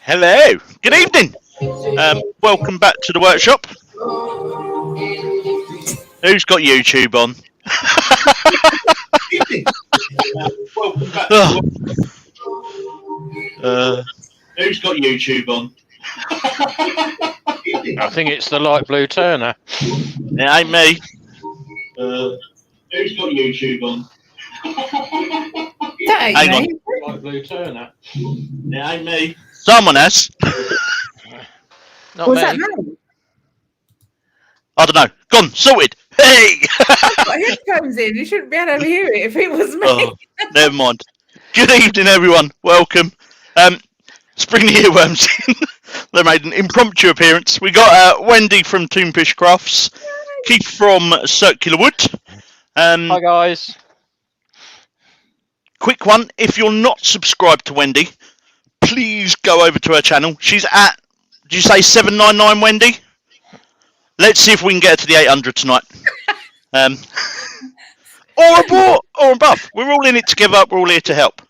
Hello, good evening. Welcome back to the workshop. Who's got YouTube on? Who's got YouTube on? I think it's the light blue Turner. It ain't me. Who's got YouTube on? That ain't Hang me. on. Light blue Turner. It ain't me. Someone has. Not Was me. that me? I don't know. Gone, sorted. Hey! I've got headphones in. You shouldn't be able to hear it if it was me. Oh, never mind. Good evening, everyone. Welcome. Spring the earworms in. They made an impromptu appearance. We got Wendy from Toonfish Crafts, Keith from Circular Wood. Hi guys. Quick one. If you're not subscribed to Wendy, please go over to her channel. She's at, did you say 799, Wendy? Let's see if we can get her to the 800 tonight. Or above. We're all in it together. We're all here to help.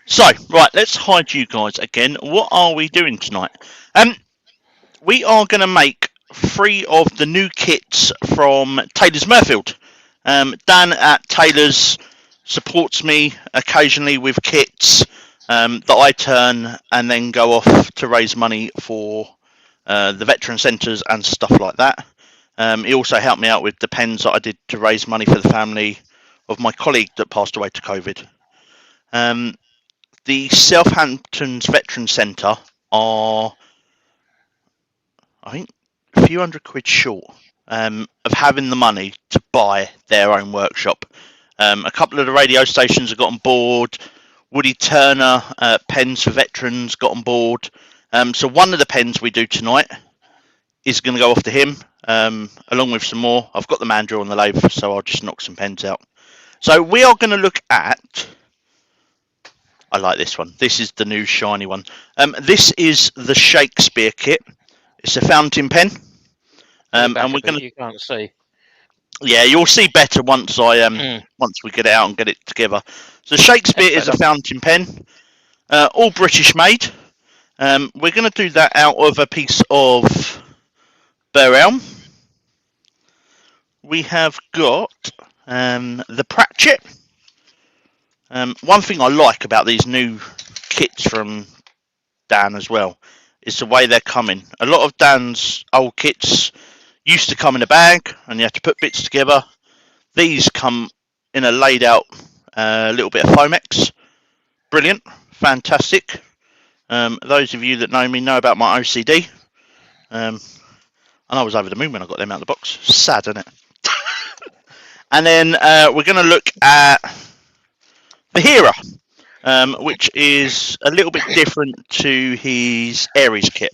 So, right, let's hide you guys again. What are we doing tonight? We are going to make 3 of the new kits from Taylors Mirfield. Dan at Taylors supports me occasionally with kits that I turn and then go off to raise money for the veteran centres and stuff like that. He also helped me out with the pens that I did to raise money for the family of my colleague that passed away to COVID. The Southampton's Veteran Centre are, I think, a few £100 short of having the money to buy their own workshop. A couple of the radio stations have got on board. Woody Turner, Pens for Veterans, got on board. So one of the pens we do tonight is going to go off to him, along with some more. I've got the man drill on the lathe, so I'll just knock some pens out. So we are going to look at, I like this one. This is the new shiny one. This is the Shakespeare Kit. It's a fountain pen. And we're going to... You can't see. Yeah, you'll see better once once we get it out and get it together. So Shakespeare is a fountain pen, all British made. We're going to do that out of a piece of Burr Elm. We have got the Pratchett. One thing I like about these new kits from Dan as well is the way they're coming. A lot of Dan's old kits used to come in a bag and you have to put bits together. These come in a laid out little bit of Fomex. Brilliant, fantastic. Those of you that know me know about my OCD. And I was over the moon when I got them out of the box. Sad, isn't it? And then we're going to look at the Hera, which is a little bit different to his Ares kit.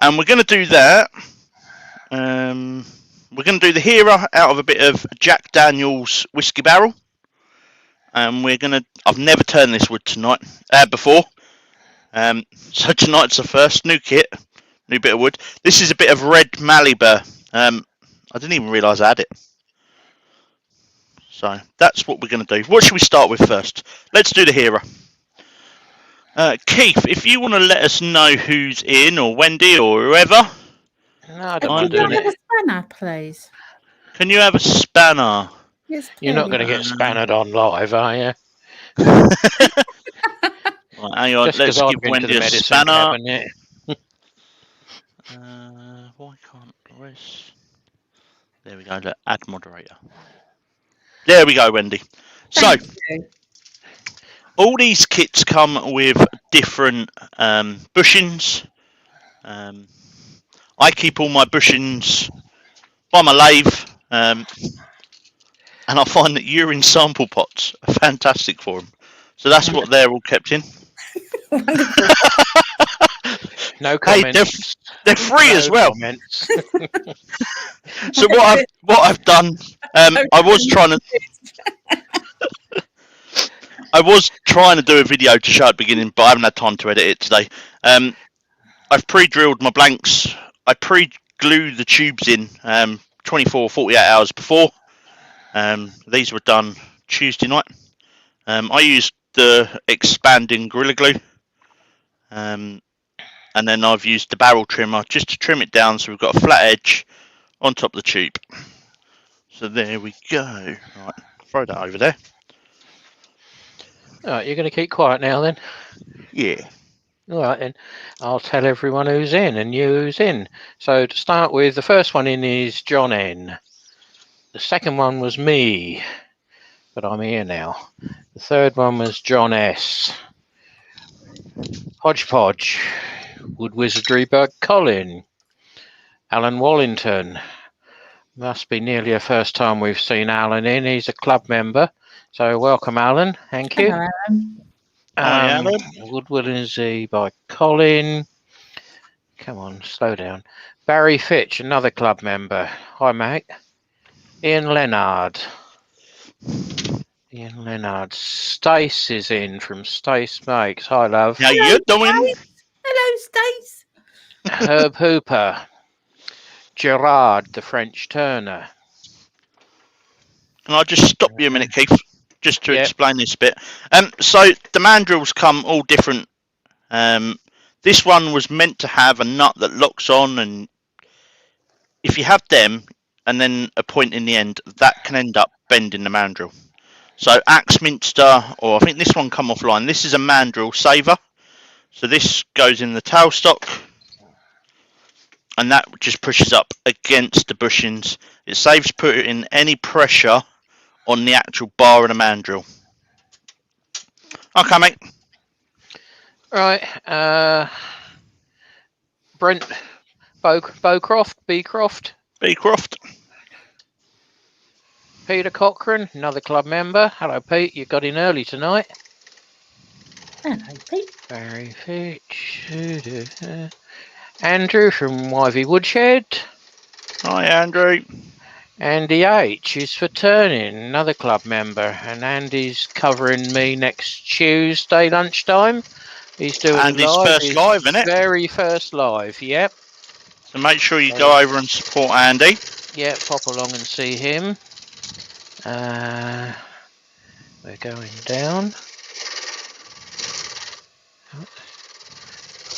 And we're going to do that. We're going to do the Hera out of a bit of Jack Daniel's whiskey barrel. And we're going to... I've never turned this wood tonight before. So tonight's the first new kit, new bit of wood. This is a bit of red Malibu. I didn't even realise I had it. So that's what we're going to do. What should we start with first? Let's do the Hera. Keith, if you want to let us know who's in, or Wendy, or whoever. No, I don't want Can to you do have it. a spanner, please? Can you have a spanner? Yes, You're not going to get spannered on live, are you? Right, hang on, Just let's 'cause give I've been to Wendy the a medicine spanner. cabinet. Why can't... Where's... There we go, look, add moderator. There we go, Wendy. Thank So, you. all these kits come with different bushings. I keep all my bushings by my lathe, and I find that urine sample pots are fantastic for them. So that's what they're all kept in. No Hey, comments. they're free as well. Comments. So what I've done, I I was trying to do a video to show at the beginning, but I haven't had time to edit it today. I've pre-drilled my blanks. I pre-glued the tubes in 24, 48 hours before. These were done Tuesday night. I used the expanding Gorilla Glue. And then I've used the barrel trimmer just to trim it down so we've got a flat edge on top of the tube. So there we go. Right, throw that over there. All right, you're going to keep quiet now then? Yeah. All right, then. I'll tell everyone who's in and you who's in. So to start with, the first one in is John N. The second one was me, but I'm here now. The third one was John S. Hodgepodge. Wood Wizardry by Colin. Alan Wallington. Must be nearly a first time we've seen Alan in. He's a club member. So welcome, Alan. Thank you. Hello, Alan. Hi, Alan. Wood Wizardry by Colin. Come on, slow down. Barry Fitch, another club member. Hi, mate. Ian Leonard. Ian Leonard. Stace is in from Stace Makes. Hi, love. How you doing? Hello, Stace. Herb Hooper. Gerard, the French Turner. And I'll just stop you a minute, Keith, just to Yep. explain this bit. So the mandrels come all different. This one was meant to have a nut that locks on, and if you have them and then a point in the end, that can end up bending the mandrel. So Axminster, or I think this one come offline. This is a mandrel saver. So this goes in the tailstock, and that just pushes up against the bushings. It saves putting any pressure on the actual bar of the mandrel. Okay, mate. Right. Brent Bowcroft, Beecroft. Beecroft. Peter Cochrane, another club member. Hello, Pete. You got in early tonight. Hello, Pete. Barry Fitch. Andrew from Wyvie Woodshed. Hi, Andrew. Andy H is for turning, another club member, and Andy's covering me next Tuesday lunchtime. He's doing Andy's live. first his live, innit? Very first live, yep. So make sure you go over and support Andy. Yep, pop along and see him. We're going down.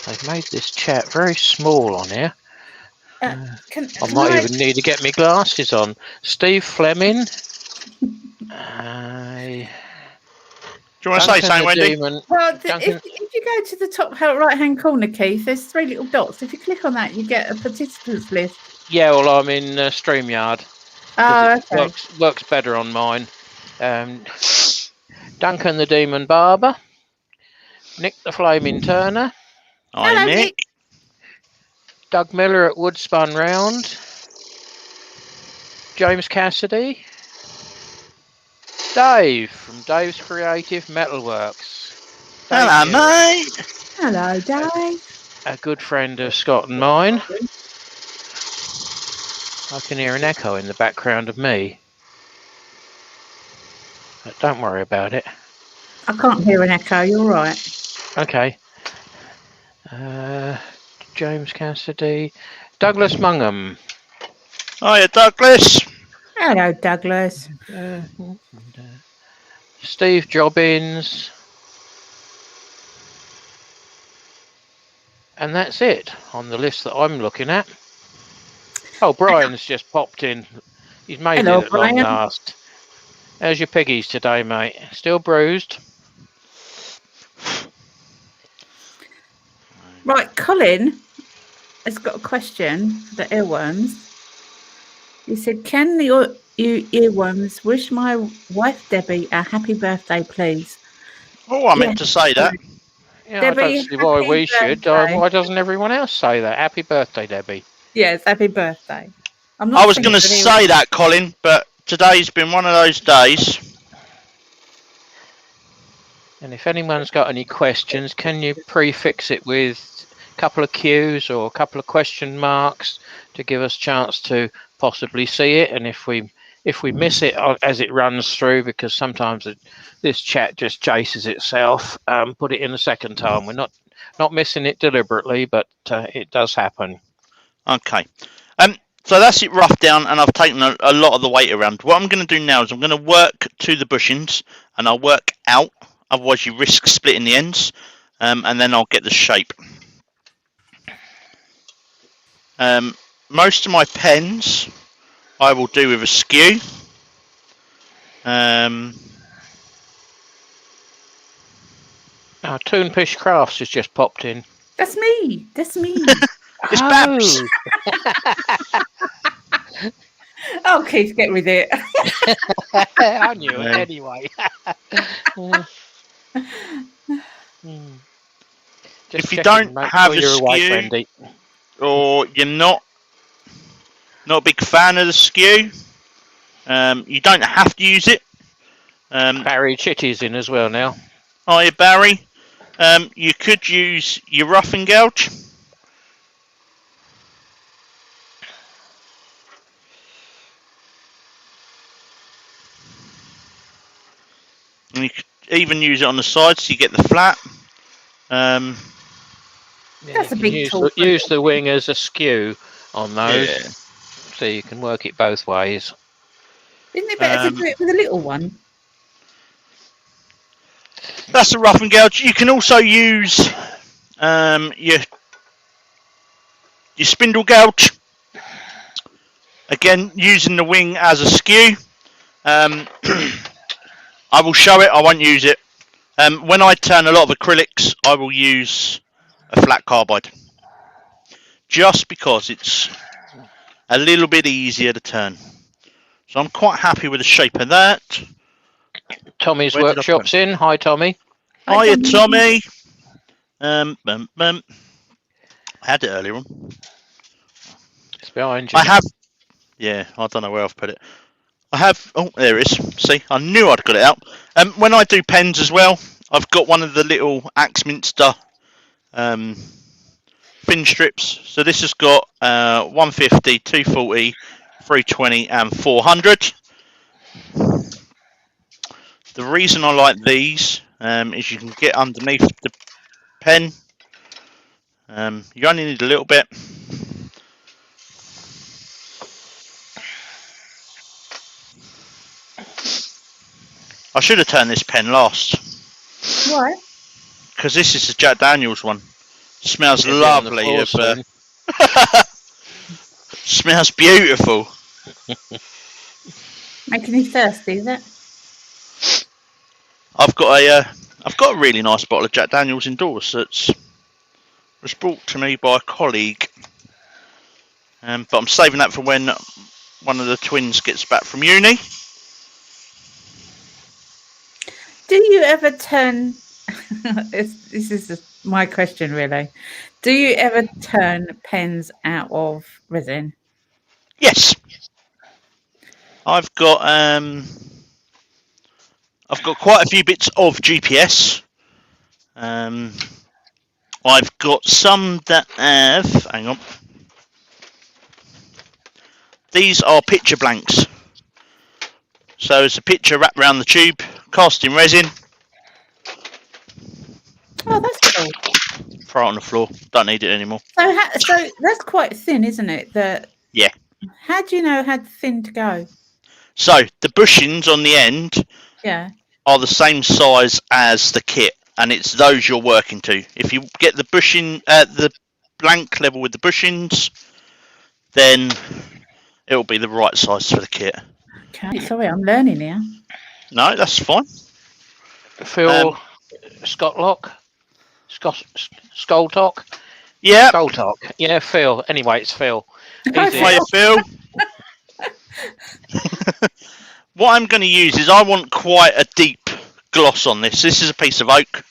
They've made this chat very small on here. I might even need to get my glasses on. Steve Fleming. Do you want to say something, Wendy? Well, if you go to the top right-hand corner, Keith, there's 3 little dots. If you click on that, you get a participants list. Yeah, well, I'm in StreamYard. Oh, It works better on mine. Duncan the Demon Barber. Nick the Flaming Turner. Hi, Hello, Nick. Doug Miller at Woodspun Round. James Cassidy. Dave from Dave's Creative Metalworks. Hello, mate. Hello, Dave. A good friend of Scott and mine. I can hear an echo in the background of me. But don't worry about it. I can't hear an echo. You're right. Okay. James Cassidy. Douglas Mungham. Hiya, Douglas. Hello, Douglas. Steve Jobbins. And that's it on the list that I'm looking at. Oh, Brian's just popped in. He's made Hello, it at long Brian. last. How's your piggies today, mate? Still bruised? Right, Colin has got a question for the earworms. He said, can the earworms wish my wife Debbie a happy birthday, please? Oh, I meant to say that. Yeah, Debbie, I don't see why happy we should. birthday. Why doesn't everyone else say that? Happy birthday, Debbie. Yes, happy birthday. I'm I was thinking going to any- say that, Colin, but today's been one of those days. And if anyone's got any questions, can you prefix it with a couple of Q's or a couple of question marks to give us a chance to possibly see it? And if we if we miss it as it runs through, because sometimes this chat just chases itself, put it in the second time. We're not missing it deliberately, but it does happen. Okay. So that's it rough down, and I've taken a lot of the weight around. What I'm going to do now is I'm going to work to the bushings, and I'll work out. Otherwise, you risk splitting the ends, and then I'll get the shape. Most of my pens I will do with a skew. Toonfish Crafts has just popped in. That's me. That's me. It's Babs. Oh, Keith, get with it. I knew it anyway. If you don't have a skew, or you're not a big fan of the skew, you don't have to use it. Barry Chitty's in as well now. Hiya, Barry. You could use your rough and gouge. And you could even use it on the sides so you get the flat. That's a big tool. Use the wing as a skew on those, Yeah. so you can work it both ways. Isn't it better to do it with a little one? That's a rough and gouge. You can also use your spindle gouge. Again, using the wing as a skew. I will show it, I won't use it. When I turn a lot of acrylics, I will use a flat carbide. Just because it's a little bit easier to turn. So I'm quite happy with the shape of that. Tommy's workshop's in. Hi, Tommy. Hiya, Tommy. I had it earlier on. It's behind you. I have. Yeah, I don't know where I've put it. I have. Oh, there it is. See, I knew I'd got it out. When I do pens as well, I've got one of the little Axminster fin strips. So this has got 150, 240, 320, and 400. The reason I like these is you can get underneath the pen. You only need a little bit. I should have turned this pen last. Why? Because this is the Jack Daniels one. Smells lovely. Smells beautiful. Making you thirsty, is it? I've got a really nice bottle of Jack Daniels indoors that was brought to me by a colleague. But I'm saving that for when one of the twins gets back from uni. Do you ever turn? This is my question, really. Do you ever turn pens out of resin? Yes. I've got quite a few bits of GPS. I've got some that have. Hang on. These are picture blanks. So it's a picture wrapped around the tube, cast in resin. Oh, that's cool. Throw it on the floor. Don't need it anymore. So that's quite thin, isn't it? Yeah. How do you know how thin to go? So the bushings on the end are the same size as the kit, and it's those you're working to. If you get the bushing at the blank level with the bushings, then it'll be the right size for the kit. Okay, sorry, I'm learning here. No, that's fine. Phil Scotlock? Skulltock? Yeah. Skulltock. Yeah, Phil. Anyway, it's Phil. Hiya, Phil. What I'm going to use is I want quite a deep gloss on this. This is a piece of oak.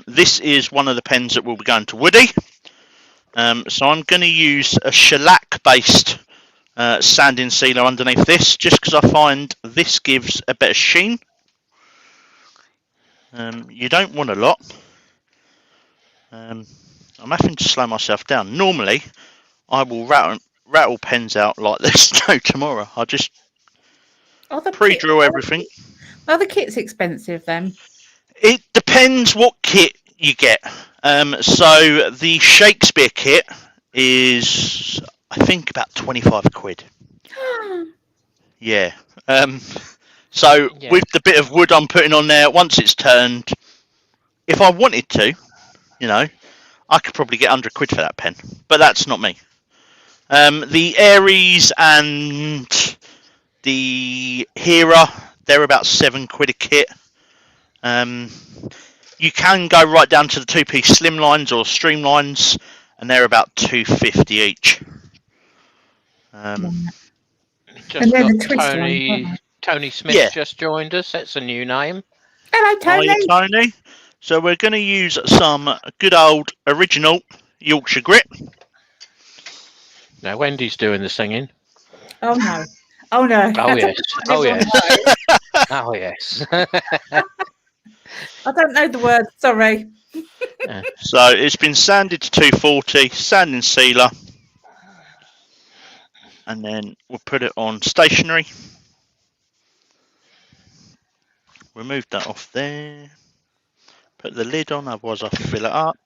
This is one of the pens that will be going to Woody. So I'm going to use a shellac-based sanding sealer underneath this, just because I find this gives a better sheen. You don't want a lot. I'm having to slow myself down. Normally, I will rattle pens out like there's no tomorrow. I just Are the Pre-drill everything. Are the kits expensive then? It depends what kit you get. So the Shakespeare kit is, I think, about 25 quid. Yeah. So Yeah. with the bit of wood I'm putting on there, once it's turned, if I wanted to, I could probably get 100 quid for that pen, but that's not me. The Aries and the Hera, they're about 7 quid a kit. You can go right down to the 2-piece slimlines or streamlines, and they're about 250 each. Just they're got the twist ones, aren't they? Tony Smith Yeah. just joined us. That's a new name. Hello, Tony. Hiya, Tony. So we're going to use some good old original Yorkshire grit. Now Wendy's doing the singing. Oh no. Oh no. Oh yes. Oh Everyone yes. knows. Oh yes. I don't know the words. Sorry. So it's been sanded to 240, sanding sealer, and then we'll put it on stationary. Remove that off there. Put the lid on, otherwise I'll fill it up.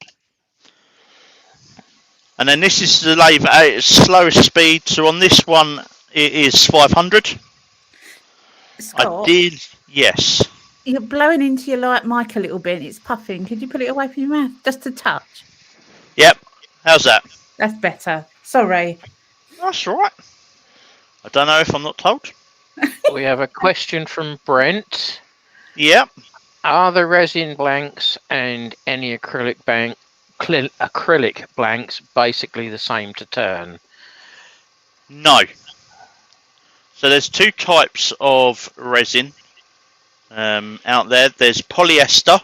And then this is the lathe at its slowest speed. So on this one, it is 500. Scott, Yes. you're blowing into your light mic a little bit. It's puffing. Could you put it away from your mouth? Just a touch. Yep. How's that? That's better. Sorry. That's all right. I don't know if I'm not told. We have a question from Brent. Yep. Are the resin blanks and any acrylic blanks basically the same to turn? No. So there's 2 types of resin out there. There's polyester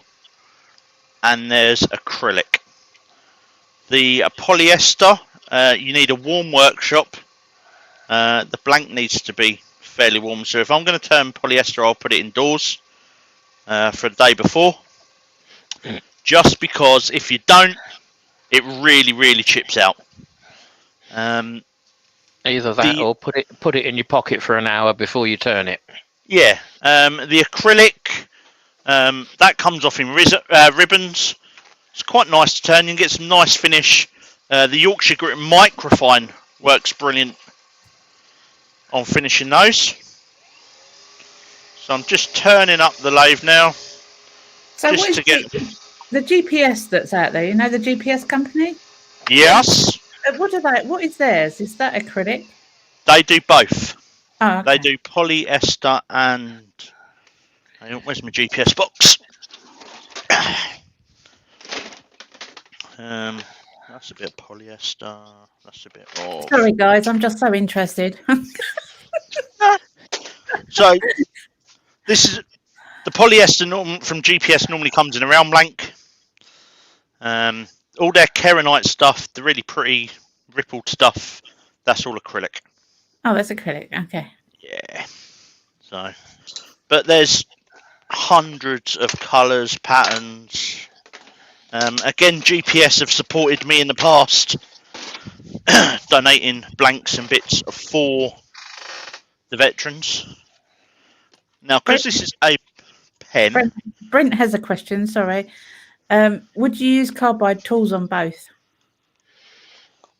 and there's acrylic. The polyester, you need a warm workshop. The blank needs to be fairly warm. So if I'm going to turn polyester, I'll put it indoors for a day before. Just because if you don't, it really, really chips out. Either that or put it in your pocket for an hour before you turn it. Yeah, the acrylic, that comes off in ribbons. It's quite nice to turn. You can get some nice finish. The Yorkshire Grit Microfine works brilliant on finishing those. So I'm just turning up the lathe now. So just what is to get the GPS that's out there? You know the GPS company? Yes. What is theirs? Is that acrylic? They do both. Oh, okay. They do polyester and... Where's my GPS box? That's a bit of polyester. That's a bit of... Sorry, guys. I'm just so interested. So, this is... The polyester from GPS normally comes in a round blank. All their Keronite stuff, the really pretty rippled stuff, that's all acrylic. Oh, that's acrylic. Okay. Yeah. So, but there's hundreds of colours, patterns. Again, GPS have supported me in the past, donating blanks and bits for the veterans. Now, because this is a pen... Brent has a question, sorry. Would you use carbide tools on both?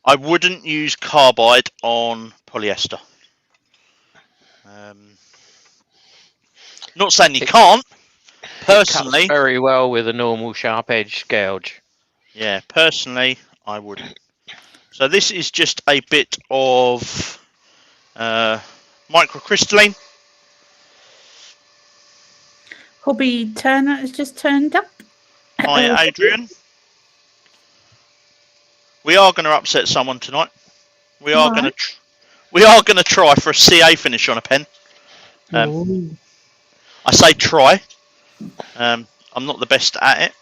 I wouldn't use carbide on polyester. Not saying you can't. Personally, It cuts very well with a normal sharp edge gouge. Yeah, personally, I wouldn't. So this is just a bit of microcrystalline. Hobby Turner has just turned up. Hi, Adrian. We are going to upset someone tonight. We are going to try for a CA finish on a pen. I say try. I'm not the best at it,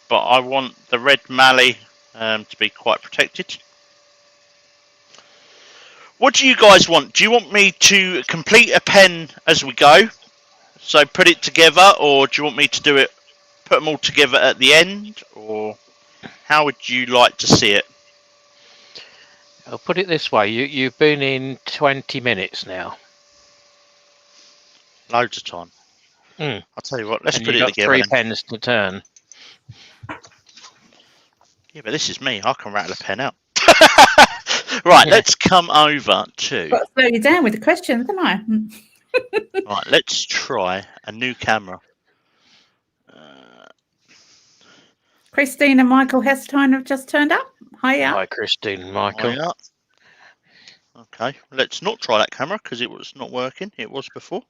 but I want the red mallee to be quite protected. What do you guys want? Do you want me to complete a pen as we go? So put it together, or do you want me to do it, put them all together at the end, or how would you like to see it? I'll put it this way: you've been in 20 minutes now. Loads of time. Mm. I'll tell you what, let's And put you it got together 3 then. pens to turn. Yeah, but this is me. I can rattle a pen out. Right, Yeah. let's come over to... Got to slow you down with the questions, haven't I? Right, let's try a new camera. Christine and Michael Hestine have just turned up. Hiya. Hi, Christine and Michael. Yeah. Okay, let's not try that camera because it was not working. It was before.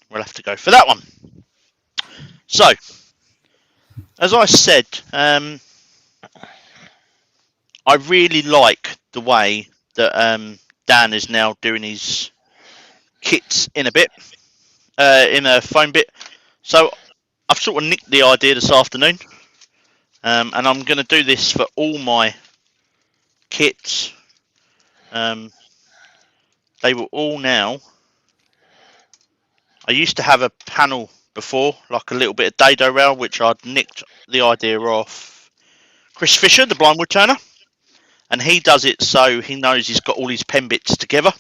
We'll have to go for that one. So, as I said, I really like the way that Dan is now doing his kits in a foam bit. So I've sort of nicked the idea this afternoon, and I'm going to do this for all my kits. They will all now... I used to have a panel before, like a little bit of dado rail, which I'd nicked the idea off Chris Fisher, the blind woodturner, and he does it so he knows he's got all his pen bits together.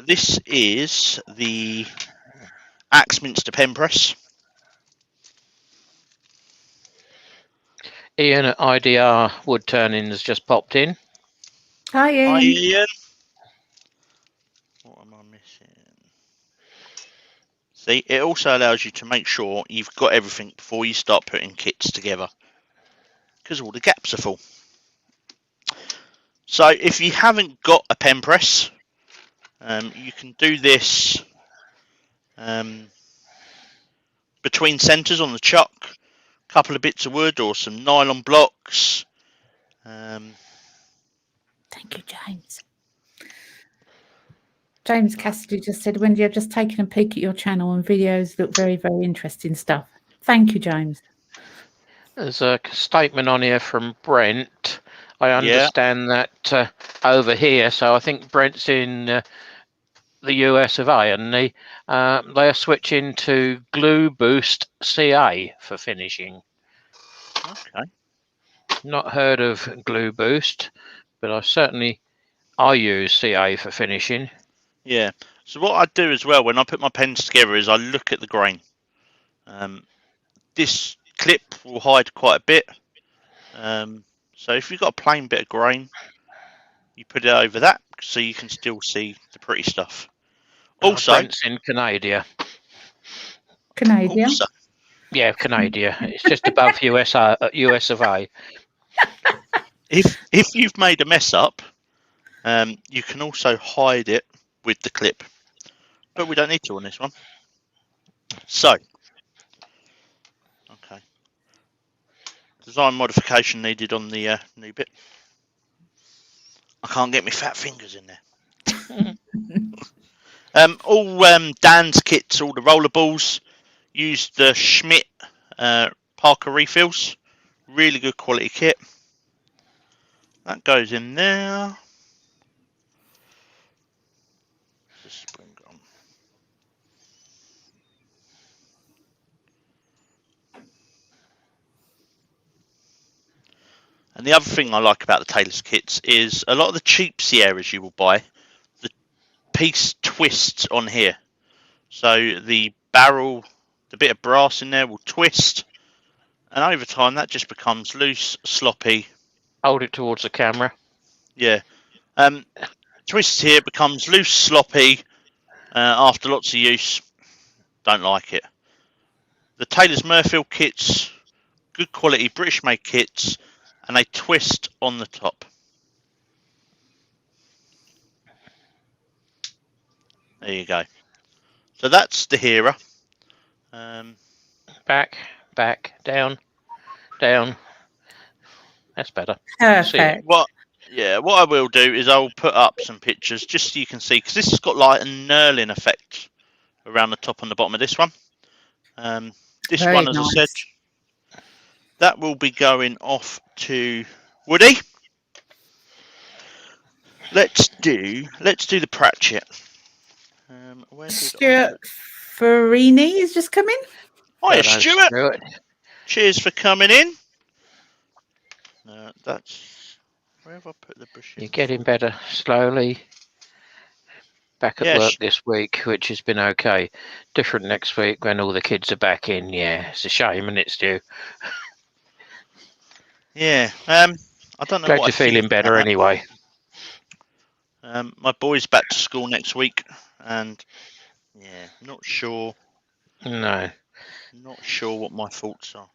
This is the Axminster pen press. Ian at IDR Woodturning has just popped in. Hi, Ian. Hi, Ian. What am I missing? See, it also allows you to make sure you've got everything before you start putting kits together, because all the gaps are full. So if you haven't got a pen press, you can do this between centres on the chuck, a couple of bits of wood or some nylon blocks. Thank you, James. James Cassidy just said, Wendy, I've just taken a peek at your channel and videos look very, very interesting stuff. Thank you, James. There's a statement on here from Brent. I understand that over here, so I think Brent's in the US of A, and they are switching to Glue Boost CA for finishing. Okay. Not heard of Glue Boost, but I use CA for finishing. Yeah. So what I do as well when I put my pens together is I look at the grain. This clip will hide quite a bit. So if you've got a plain bit of grain, you put it over that so you can still see the pretty stuff. Also, Brent's in Canada. Canada. Also, Yeah, Canada. It's just above US of A. if you've made a mess up, you can also hide it with the clip, but we don't need to on this one. So, okay, design modification needed on the new bit. I can't get my fat fingers in there. All Dan's kits, all the roller balls, use the Schmidt Parker refills. Really good quality kit. That goes in there. The spring on. And the other thing I like about the Taylor's kits is a lot of the cheap Sierras you will buy, the piece twists on here. So the barrel, the bit of brass in there will twist, and over time that just becomes loose, sloppy. Hold it towards the camera. Yeah. Twist here becomes loose, sloppy after lots of use. Don't like it. The Taylors Mirfield kits, good quality British made kits, and they twist on the top. There you go. So that's the Hera. Back, down. That's better. Perfect. What I will do is I'll put up some pictures just so you can see, because this has got like a knurling effect around the top and the bottom of this one. This Very one, as nice. I said, that will be going off to Woody. Let's do the Pratchett. Stuart Farini has just come in. Hiya, Stuart. Cheers for coming in. That's... Where have I put the brush? You're getting better slowly. Back at Yeah, work this week, which has been okay. Different next week when all the kids are back in. Yeah, it's a shame, and it's due. yeah. I don't know Glad what you're I think feeling better about anyway. that. My boy's back to school next week, and yeah, not sure No. what my thoughts are.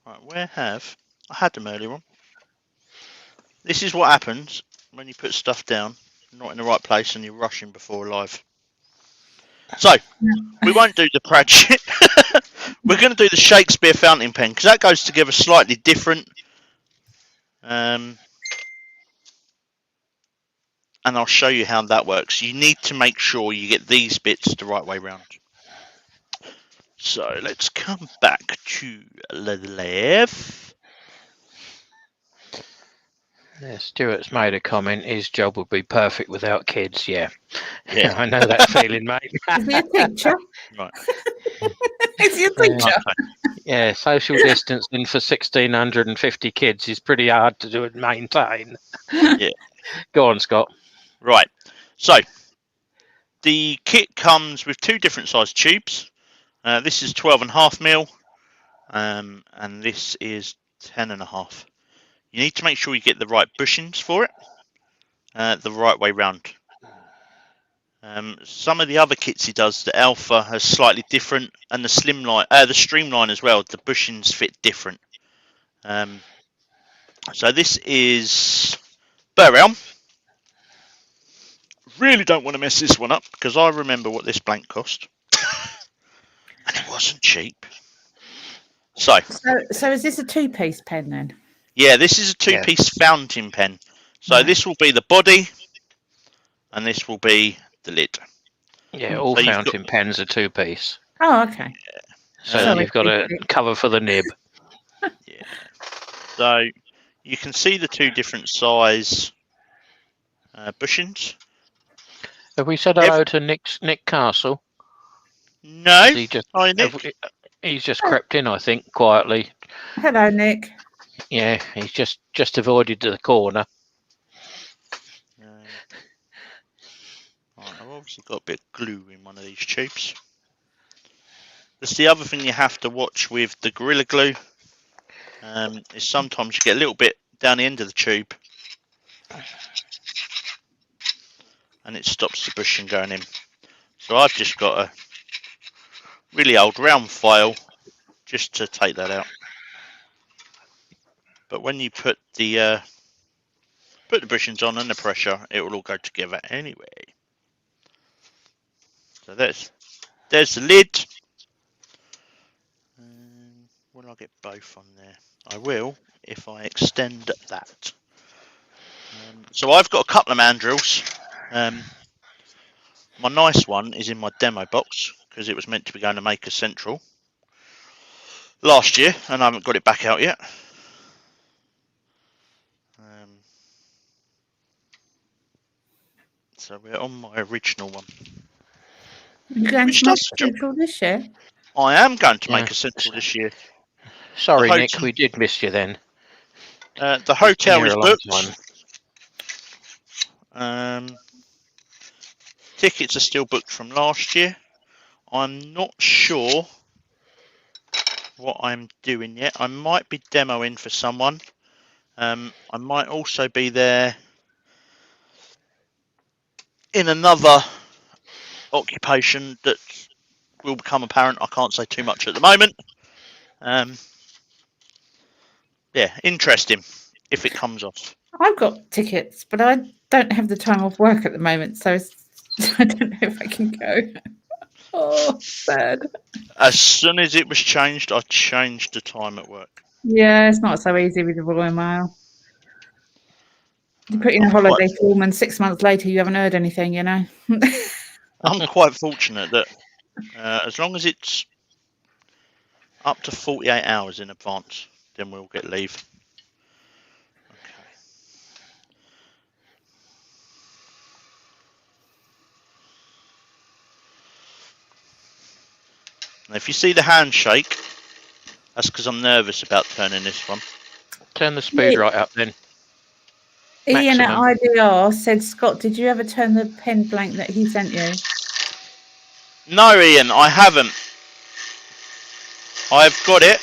Right, I had them earlier on. This is what happens when you put stuff down, not in the right place, and you're rushing before live. So, we won't do the Pratchett. We're going to do the Shakespeare fountain pen, because that goes together slightly different. And I'll show you how that works. You need to make sure you get these bits the right way round. So, let's come back to the left. Yeah, Stuart's made a comment. His job would be perfect without kids. Yeah. Yeah. I know that feeling, mate. Is he a teacher? Right. Is he a teacher? Yeah, social distancing for 1,650 kids is pretty hard to do and maintain. Yeah. Go on, Scott. Right. So, the kit comes with two different size tubes. This is 12.5mm, and this is 10.5. You need to make sure you get the right bushings for it, the right way round. Some of the other kits he does, the Alpha has slightly different, and the Streamline as well. The bushings fit different. So this is Burr Elm. Really don't want to mess this one up because I remember what this blank cost, and it wasn't cheap. So is this a two-piece pen then? yeah, this is a two-piece fountain pen. So Right. this will be the body, and this will be the lid. Yeah, all So fountain pens are two-piece. Oh, okay. So Sorry, you've got a cover for the nib. Yeah. So you can see the two different size bushings. Have we said hello to Nick Castle? No. He just, Hi, Nick. he's just crept in, I think, quietly. Hello, Nick. Yeah, he's just avoided the corner. Right, I've obviously got a bit of glue in one of these tubes. That's the other thing you have to watch with the Gorilla Glue. Is sometimes you get a little bit down the end of the tube, and it stops the bushing going in. So I've just got a really old round file just to take that out. But when you put the bushings on and the pressure, it will all go together anyway. So there's the lid. Will I get both on there? I will if I extend that. So I've got a couple of mandrels. My nice one is in my demo box because it was meant to be going to Maker Central last year, and I haven't got it back out yet. So we're on my original one. You're going to Maker Central this year? I am going to Maker Central this year. Sorry, Nick, we did miss you then. The hotel is booked. Tickets are still booked from last year. I'm not sure what I'm doing yet. I might be demoing for someone. I might also be there in another occupation that will become apparent. I can't say too much at the moment. Yeah, interesting if it comes off. I've got tickets, but I don't have the time off work at the moment, so I don't know if I can go. Oh, sad. As soon as it was changed, I changed the time at work. Yeah, it's not so easy with the Royal Mail. You put in a holiday form and 6 months later you haven't heard anything, you know. I'm quite fortunate that as long as it's up to 48 hours in advance, then we'll get leave. Okay. Now, if you see the handshake, that's because I'm nervous about turning this one. Turn the speed right up then. Ian at maximum. IDR said, Scott, did you ever turn the pen blank that he sent you? No, Ian, I haven't. I've got it.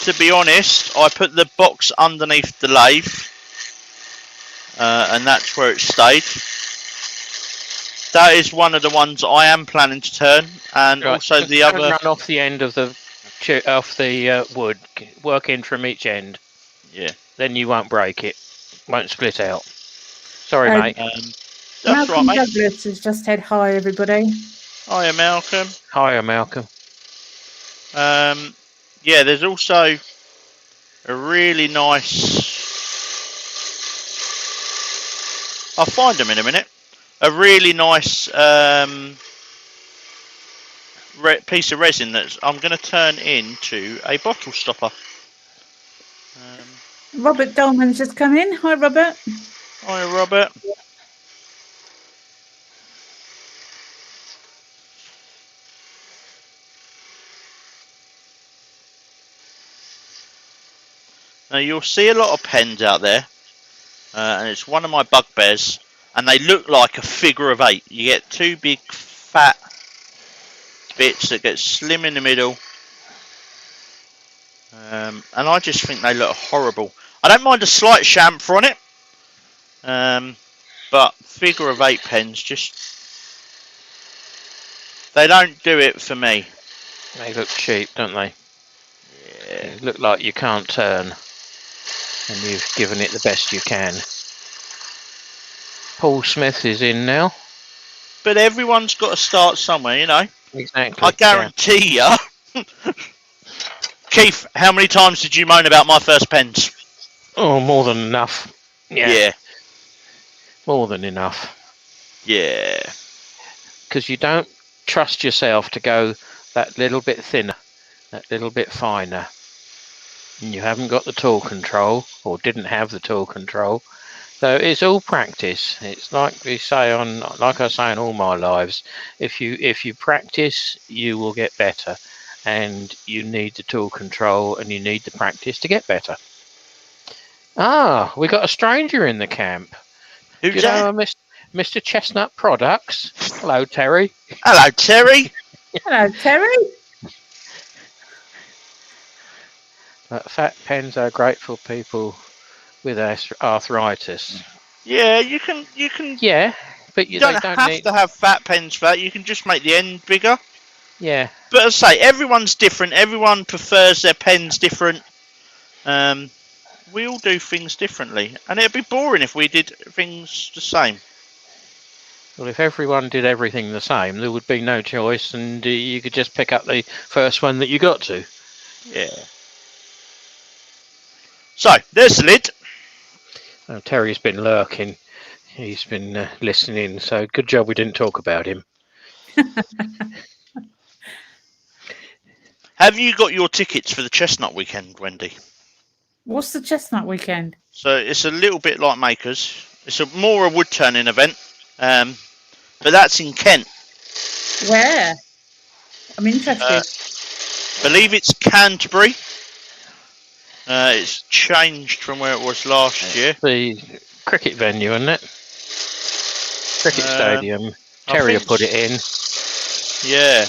To be honest, I put the box underneath the lathe, and that's where it stayed. That is one of the ones I am planning to turn, and Right, also just the don't other. run off the end of the wood. Work in from each end. Yeah. Then you won't break it. Won't split out. Sorry, Um, mate. That's Malcolm right, mate. Douglas has just said hi, everybody. Hiya, Malcolm. Hiya, Malcolm. Yeah, there's also a really nice. I'll find them in a minute. A really nice piece of resin that I'm going to turn into a bottle stopper. Robert Dolman's just come in. Hi, Robert. Hi, Robert. Now you'll see a lot of pens out there, and it's one of my bugbears, and they look like a figure of 8. You get two big fat bits that get slim in the middle, and I just think they look horrible. I don't mind a slight chamfer on it, but figure of 8 pens they don't do it for me. They look cheap, don't they? Yeah. They look like you can't turn, and you've given it the best you can. Paul Smith is in now. But everyone's got to start somewhere, you know. Exactly. I guarantee you. Keith, how many times did you moan about my first pens? Oh, more than enough. Yeah. More than enough. Yeah. Because you don't trust yourself to go that little bit thinner, that little bit finer. And you haven't got the tool control, or didn't have the tool control. So it's all practice. It's like I say in all my lives. If you practice, you will get better, and you need the tool control and you need the practice to get better. Ah, we got a stranger in the camp. Who's Do you that? know Mr. Chestnut Products? Hello, Terry. Hello, Terry. Hello, Terry. Fat pens are great for people with arthritis. Yeah, you can. Yeah, but You don't they don't have need. to have fat pens for that. You can just make the end bigger. Yeah, But as I say, everyone's different. Everyone prefers their pens different. We all do things differently, and it'd be boring if we did things the same. well, if everyone did everything the same, there would be no choice, and you could just pick up the first one that you got to. Yeah. So there's the lid. Oh, Terry's been lurking. He's been listening, so good job we didn't talk about him. Have you got your tickets for the Chestnut Weekend, Wendy? What's the Chestnut Weekend? So it's a little bit like Makers. It's more a wood turning event, but that's in Kent. Where? I'm interested. Believe it's Canterbury. It's changed from where it was last year. The cricket venue, isn't it? Cricket stadium. I Terry think put it in. Yeah.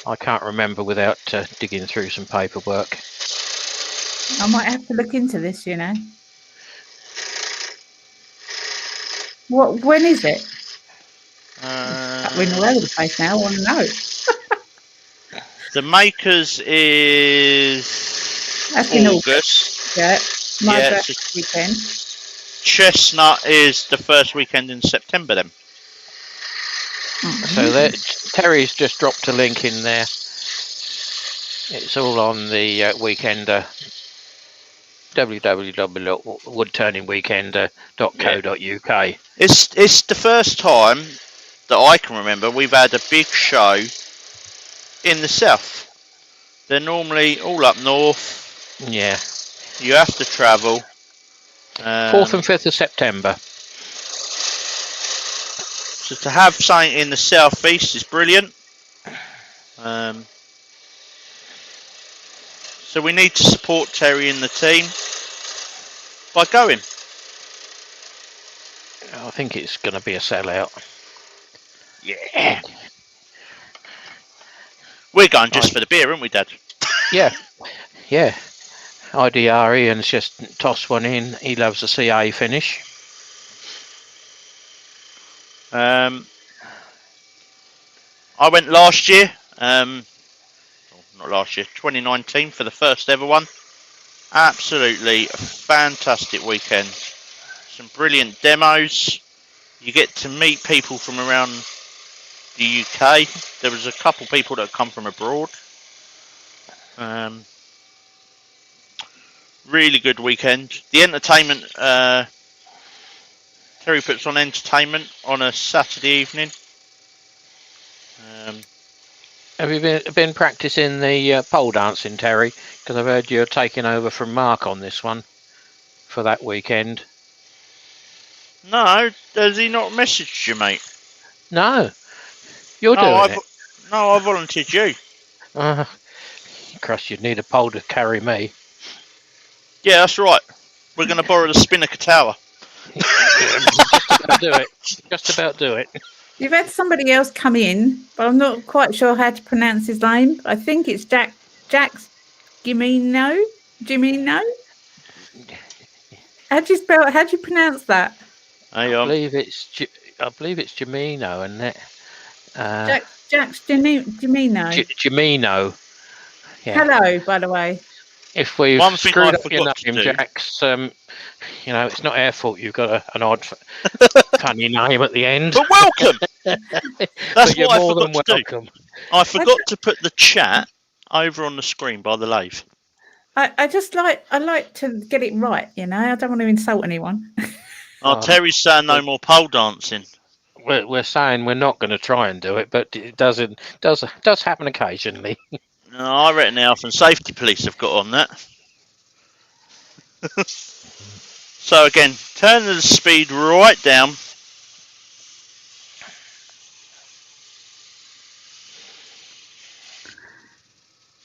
I can't remember without digging through some paperwork. I might have to look into this, you know. When is it? We're all over the place now. I want to know. The Makers is That's in August. Yeah, my Yeah, birthday weekend. Chestnut is the first weekend in September then. So Terry's just dropped a link in there. It's all on the Weekender, www.woodturningweekender.co.uk. It's the first time that I can remember we've had a big show in the south. They're normally all up north. Yeah. You have to travel. 4th and 5th of September. So to have something in the southeast is brilliant. So we need to support Terry and the team by going. I think it's going to be a sellout. Yeah. We're going just for the beer, aren't we, Dad? Yeah. IDR Ian's just tossed one in. He loves the CA finish. I went last year. Not last year, 2019 for the first ever one. Absolutely fantastic weekend. Some brilliant demos. You get to meet people from around the UK. There was a couple people that had come from abroad. Really good weekend. The entertainment, Terry puts on entertainment on a Saturday evening. Have you been practicing the pole dancing, Terry? Because I've heard you're taking over from Mark on this one for that weekend. No, has he not messaged you, mate? No, you're doing it. No, I volunteered you. Christ, you'd need a pole to carry me. Yeah, that's right. We're going to borrow the Spinnaker Tower. Just about do it. You've had somebody else come in, but I'm not quite sure how to pronounce his name. I think it's Jack's Gimino. How do you pronounce that? I believe it's Gemino, isn't it? Jack's Gimino. Gemino. Yeah. Hello, by the way. If we've screwed up your name, Jack's, it's not our fault you've got an odd, funny name at the end. But welcome! That's but you're what more I than forgot to welcome. do. I forgot to put the chat over on the screen by the lathe. I like to get it right, I don't want to insult anyone. Terry's saying no more pole dancing. We're saying we're not going to try and do it, but it does happen occasionally. No, I reckon the Health and Safety Police have got on that. So again, turn the speed right down.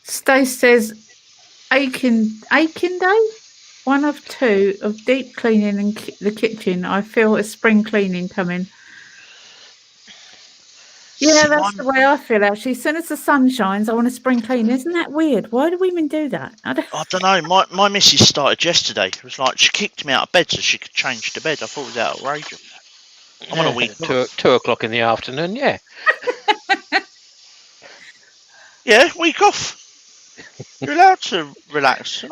Stace says, Aikindo? One of two of deep cleaning in the kitchen. I feel a spring cleaning coming. Yeah, that's the way I feel, actually. As soon as the sun shines, I want to spring clean. Isn't that weird? Why do women do that? I don't know. My missus started yesterday. It was like she kicked me out of bed so she could change to bed. I thought it was outrageous. I'm on a week off. 2 o'clock in the afternoon, yeah. Yeah, week off. You're allowed to relax,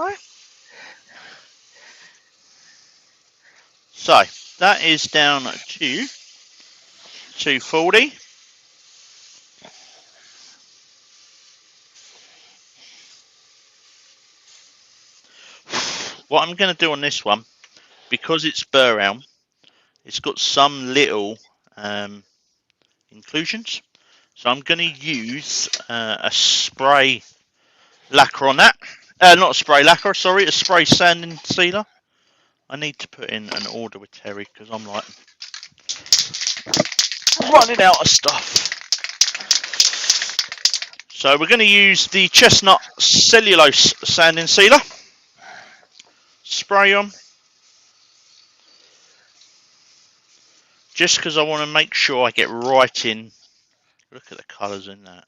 So, that is down to 240. What I'm going to do on this one, because it's burr elm, it's got some little inclusions. So I'm going to use a spray lacquer on that. Not a spray lacquer, sorry, a spray sanding sealer. I need to put in an order with Terry because I'm like running out of stuff. So we're going to use the chestnut cellulose sanding sealer. Spray on. Just because I want to make sure I get right in. Look at the colours in that.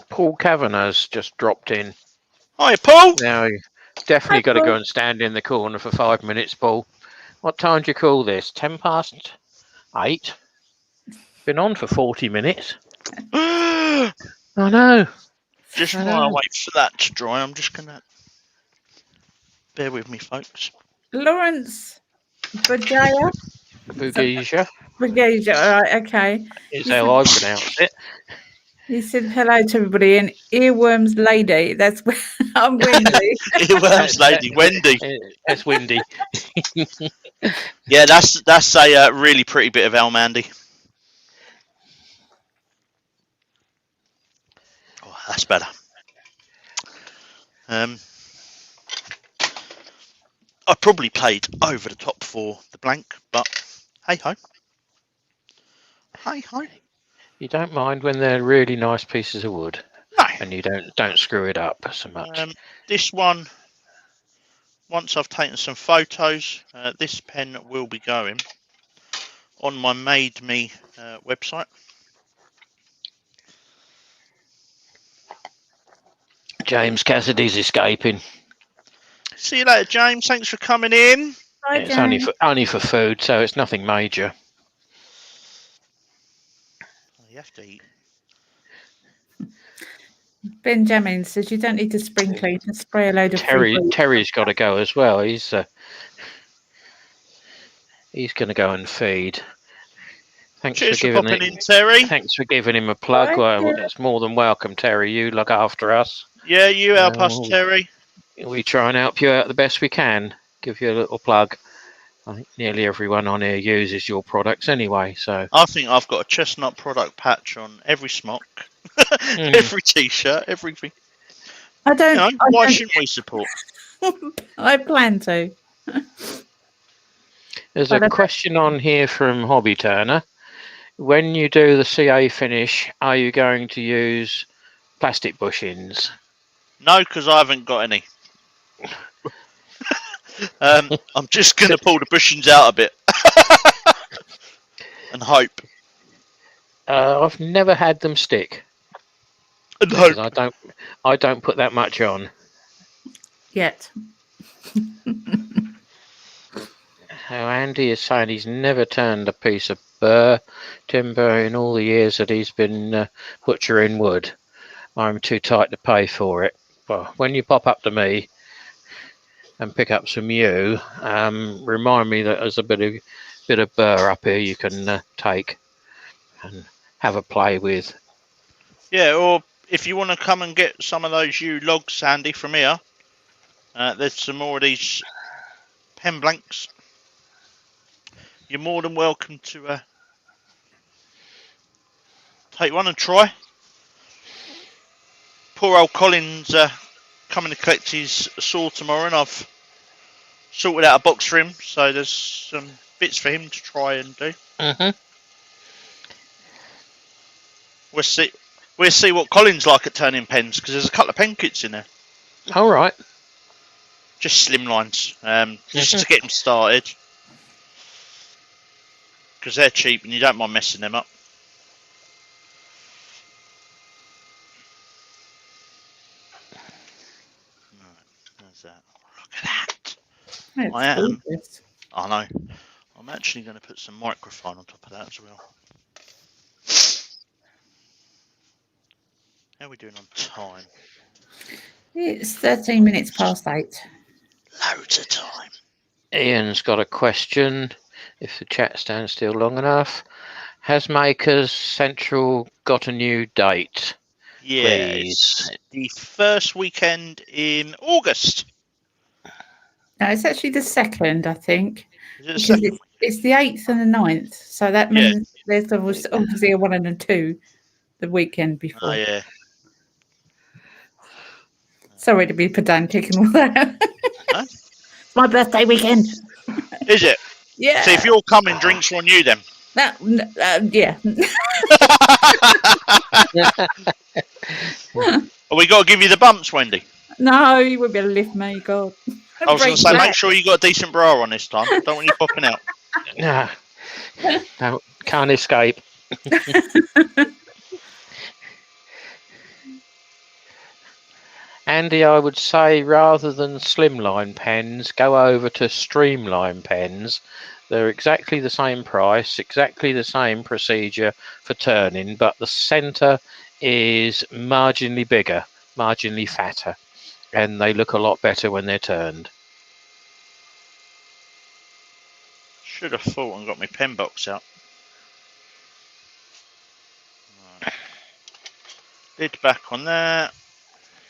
Paul Kavanagh's just dropped in. Hi, Paul. Now you definitely got to go and stand in the corner for 5 minutes, Paul. What time do you call this? 8:10? Been on for 40 minutes. I know. Just while I wait for that to dry, I'm just going to... Bear with me, folks. Lawrence Bugaya? Bugesia, all right, okay. is how I pronounce it. He said hello to everybody, and earworms lady. That's where I'm Wendy. Earworms lady, Wendy. That's Wendy. Yeah, that's a really pretty bit of elm, Andy. Oh, that's better. I probably played over the top for the blank, but hey ho. Hey ho. You don't mind when they're really nice pieces of wood. No. And you don't screw it up so much. This one once I've taken some photos, this pen will be going on my Made Me website. James Cassidy's escaping. See you later, James. Thanks for coming in. Hi, It's only James. for food, so it's nothing major. You have to eat. Benjamin says you don't need to spring clean and spray a load of free food. Terry's got to go as well. He's going to go and feed. Cheers for popping in, Terry. Thanks for giving him a plug. Right, Well, yeah. that's more than welcome, Terry. You look after us. Yeah, you help us, Terry. We try and help you out the best we can. Give you a little plug. I think nearly everyone on here uses your products anyway. So I think I've got a chestnut product patch on every smock, every t-shirt, everything. I don't. Why shouldn't we support? I plan to. There's a question on here from Hobby Turner. When you do the CA finish, are you going to use plastic bushings? No, because I haven't got any. I'm just going to pull the bushings out a bit and hope. I've never had them stick. And hope. I don't put that much on. Yet. How Andy is saying he's never turned a piece of timber in all the years that he's been butchering wood. I'm too tight to pay for it. Well, when you pop up to me and pick up some yew, remind me that there's a bit of burr up here you can take and have a play with. Yeah, or if you want to come and get some of those yew logs, Sandy, from here, there's some more of these pen blanks. You're more than welcome to take one and try. Poor old Colin's coming to collect his saw tomorrow, and I've sorted out a box for him, so there's some bits for him to try and do. We'll see what Colin's like at turning pens, because there's a couple of pen kits in there. All right. Just slim lines, just to get them started, because they're cheap and you don't mind messing them up. There's that. Look at that. I know. I'm actually going to put some microphone on top of that as well. How are we doing on time? It's 13 minutes past 8. Loads of time. Ian's got a question. If the chat stands still long enough, has Makers Central got a new date? Yes, the first weekend in August. No, it's actually the 2nd, I think. Is it the second? It's the 8th and the 9th. So that means there's obviously a 1 and a 2 the weekend before. Oh, yeah. Sorry to be pedantic and all that. Huh? It's my birthday weekend. Is it? Yeah. So if you're coming, drinks are on you then. Yeah. Have we got to give you the bumps, Wendy? No, you wouldn't be able to lift me, God. I was going to say, make sure you got a decent bra on this time. Don't want you popping out. No, can't escape. Andy, I would say rather than slimline pens, go over to streamline pens. They're exactly the same price, exactly the same procedure for turning, but the centre is marginally bigger, marginally fatter, and they look a lot better when they're turned. Should have thought and got my pen box out. Right. Lid back on there.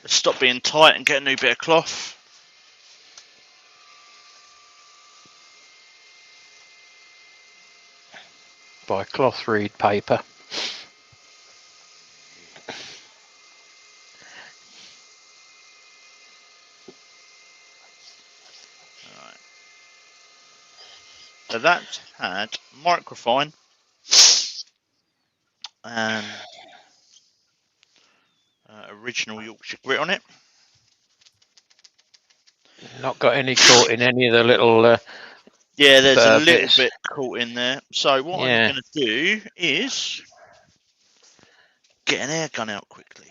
Let's stop being tight and get a new bit of cloth. By cloth reed paper. Right. So that's had microphone and original Yorkshire grit on it. Not got any caught in any of the little. Yeah, there's a little bits. bit caught in there. So what I'm Yeah. going to do is get an air gun out quickly.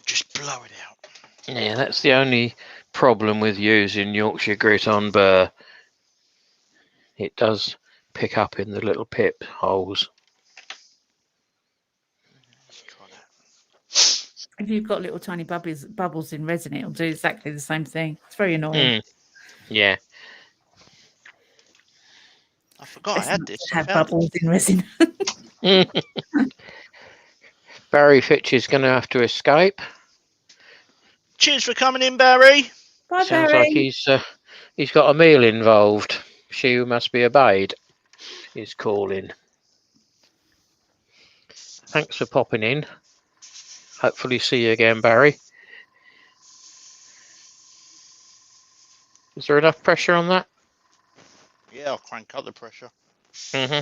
Just blow it out. Yeah, that's the only problem with using Yorkshire grit on burr. It does pick up in the little pip holes. Let's try that. If you've got little tiny bubbles in resin, it'll do exactly the same thing. It's very annoying. Yeah. I forgot I had this. I Have found bubbles in resin. Barry Fitch is going to have to escape. Cheers for coming in, Barry. Bye, Sounds Barry. like he's got a meal involved. She who must be obeyed is calling. Thanks for popping in. Hopefully see you again, Barry. Is there enough pressure on that? Yeah, I'll crank up the pressure. Mm-hmm.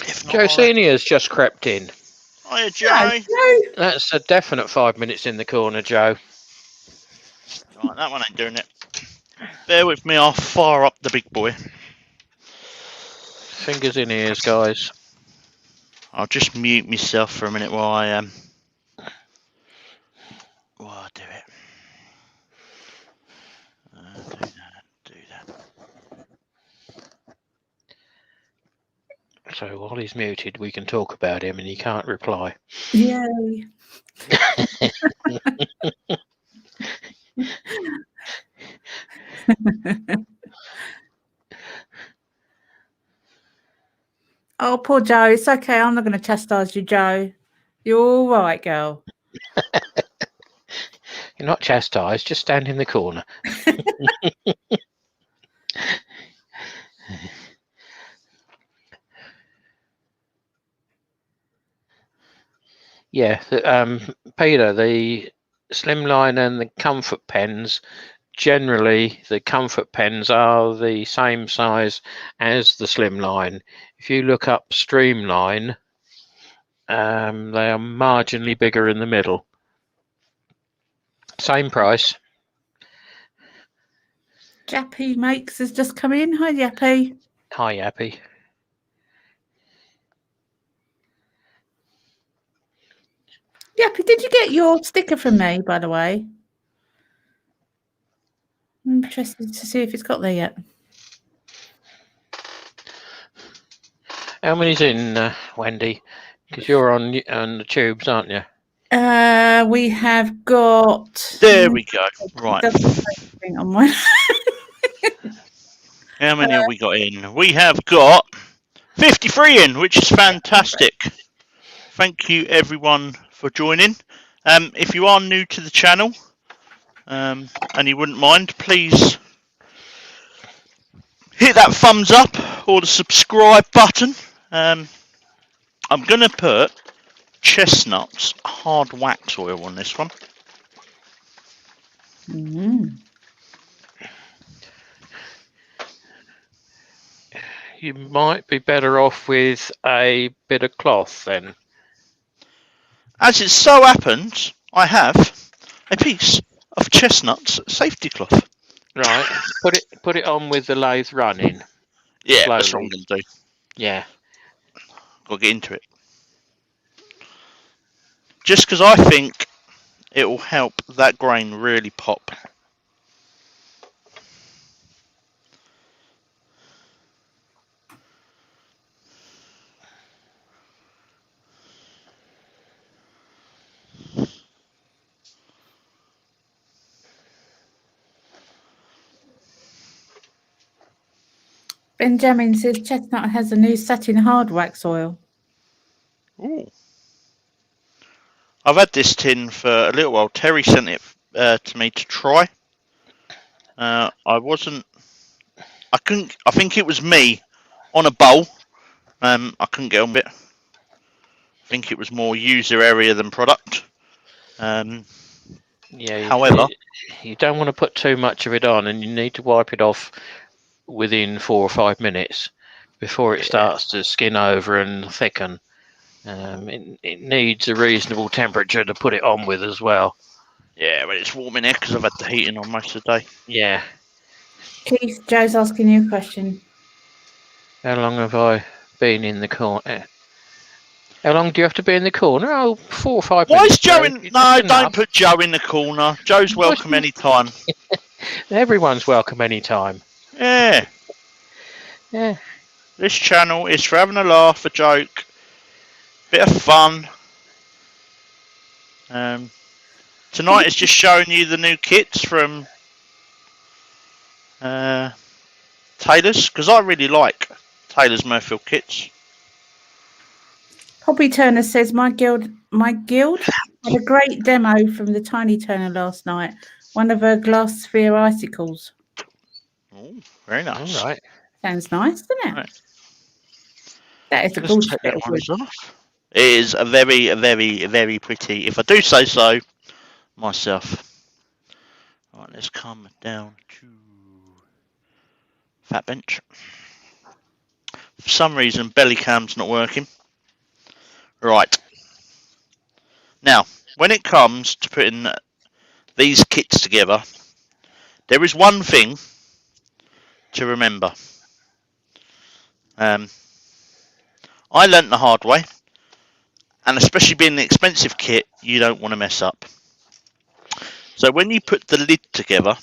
If not, Joe Senior's just crept in. Hiya, Joe. No. That's a definite 5 minutes in the corner, Joe. Right, that one ain't doing it. Bear with me, I'll fire up the big boy. Fingers in ears, guys. I'll just mute myself for a minute while I do it. Do that. So while he's muted, we can talk about him and he can't reply. Yay. Oh, poor Joe. It's okay. I'm not going to chastise you, Joe. You're all right, girl. You're not chastised, just stand in the corner. Yeah, Peter, the Slimline and the Comfort pens, generally the Comfort pens are the same size as the Slimline. If you look up Streamline, they are marginally bigger in the middle. Same price. Jappy Makes has just come in. Hi, Jappy. Hi, Yappy. Jappy, did you get your sticker from me, by the way? I'm interested to see if it's got there yet. How many's in, Wendy? Because you're on the tubes, aren't you? We have got. There we go. Right. It doesn't say anything on mine. How many have we got in? We have got 53 in, which is fantastic. Thank you, everyone, for joining. If you are new to the channel and you wouldn't mind, please hit that thumbs up or the subscribe button. I'm going to put Chestnut's hard wax oil on this one. You might be better off with a bit of cloth then. As it so happens, I have a piece of Chestnut's safety cloth. Right, put it on with the lathe running. Yeah, Slowly. that's what I'm going to do. Yeah. Got to get into it. Just because I think it will help that grain really pop. Benjamin says Chestnut has a new satin hard wax oil. Ooh. I've had this tin for a little while. Terry sent it to me to try. I think it was me on a bowl. I couldn't get on with it. I think it was more user area than product. Yeah. However, you don't want to put too much of it on, and you need to wipe it off within 4 or 5 minutes, before it Yeah. starts to skin over and thicken. It needs a reasonable temperature to put it on with as well. Yeah, but it's warm in here because I've had the heating on most of the day. Yeah. Keith, Joe's asking you a question. How long have I been in the corner? How long do you have to be in the corner? Oh, 4 or 5 Why minutes. is Joe Joe. in? That's No, don't enough. put Joe in the corner. Joe's welcome anytime. Everyone's welcome anytime. Yeah. Yeah. This channel is for having a laugh, a joke, bit of fun. Tonight is just showing you the new kits from Taylors, because I really like Taylors Mirfield kits. Hobby Turner says my guild had a great demo from the Tiny Turner last night. One of her glass sphere icicles. Oh, very nice. All right. Sounds nice, doesn't it? Right. That is a Let's gorgeous take bit that of one wood. off. It is a very, very, very pretty, if I do say so myself. Right, let's come down to Fat Bench. For some reason, belly cam's not working. Right. Now, when it comes to putting these kits together, there is one thing to remember. I learnt the hard way, and especially being an expensive kit, you don't want to mess up. So when you put the lid together,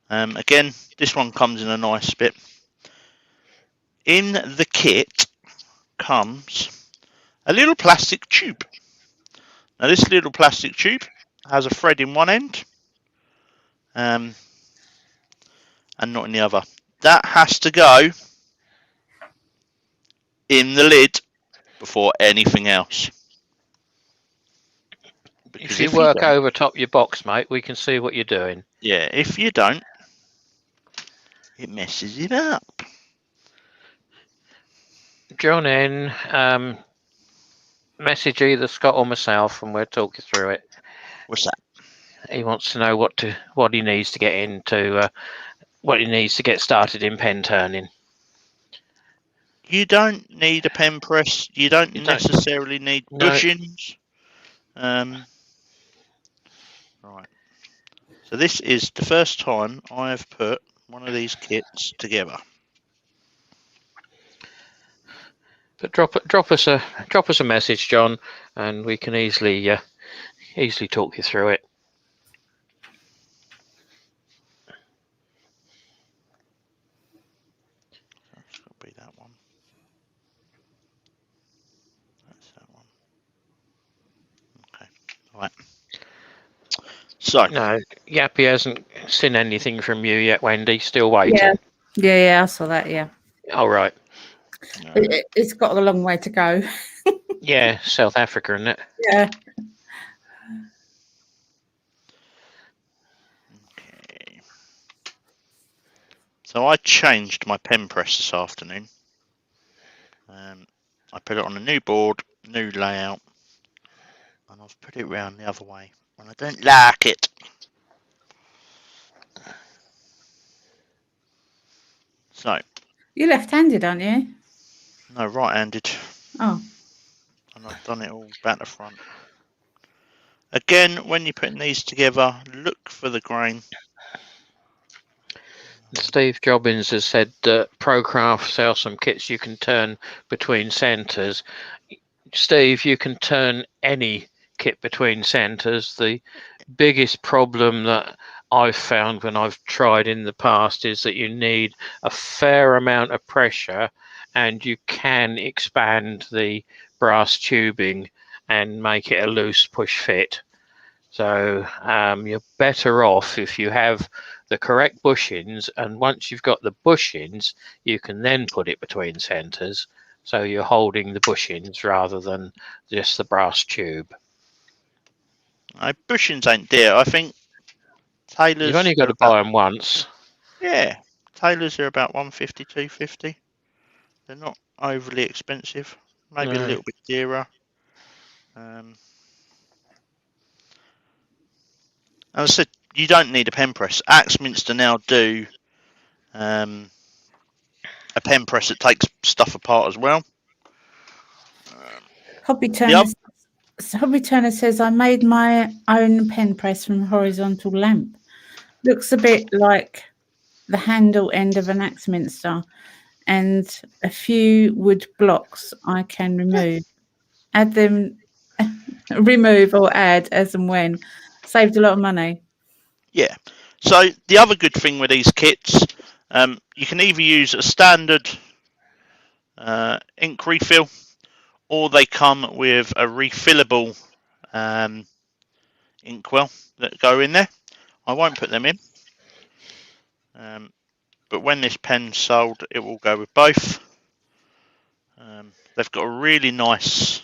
again, this one comes in a nice bit. In the kit comes a little plastic tube. Now this little plastic tube has a thread in one end, and not in the other. That has to go in the lid before anything else. Because If you work over top your box, mate, we can see what you're doing. Yeah, if you don't, it messes it up. John N. Message either Scott or myself, and we'll talk you through it. What's that? He wants to know what he needs to get into, what he needs to get started in pen turning. You don't need a pen press. You don't necessarily need bushings. Right. So this is the first time I have put one of these kits together. But drop us a message, John, and we can easily talk you through it. That's got to be that one. That's that one. Okay. All right. So. No, Yappy hasn't seen anything from you yet, Wendy. Still waiting. Yeah, I saw that. Yeah. All right. No. It's got a long way to go. Yeah, South Africa, isn't it? Yeah. Okay. So I changed my pen press this afternoon. I put it on a new board, new layout, and I've put it round the other way, and I don't like it. So. You're left-handed, aren't you? No, right-handed. Oh. And I've done it all back to front. Again, when you're putting these together, look for the grain. Steve Jobbins has said that Procraft sells some kits you can turn between centres. Steve, you can turn any kit between centres. The biggest problem that I've found when I've tried in the past is that you need a fair amount of pressure, and you can expand the brass tubing and make it a loose push fit. So you're better off if you have the correct bushings, and once you've got the bushings, you can then put it between centres, so you're holding the bushings rather than just the brass tube. Bushings ain't dear. I think Taylors. You've only got to buy them once. Yeah, Taylors are about $150, $250. They're not overly expensive. Maybe a little bit dearer. As I said, you don't need a pen press. Axminster now do a pen press that takes stuff apart as well. Hobby Turner says, I made my own pen press from horizontal lamp. Looks a bit like the handle end of an Axminster, and a few wood blocks I can remove. Add them, remove or add as and when. Saved a lot of money. Yeah. So the other good thing with these kits, you can either use a standard ink refill, or they come with a refillable inkwell that go in there. I won't put them in, but when this pen's sold, it will go with both. They've got a really nice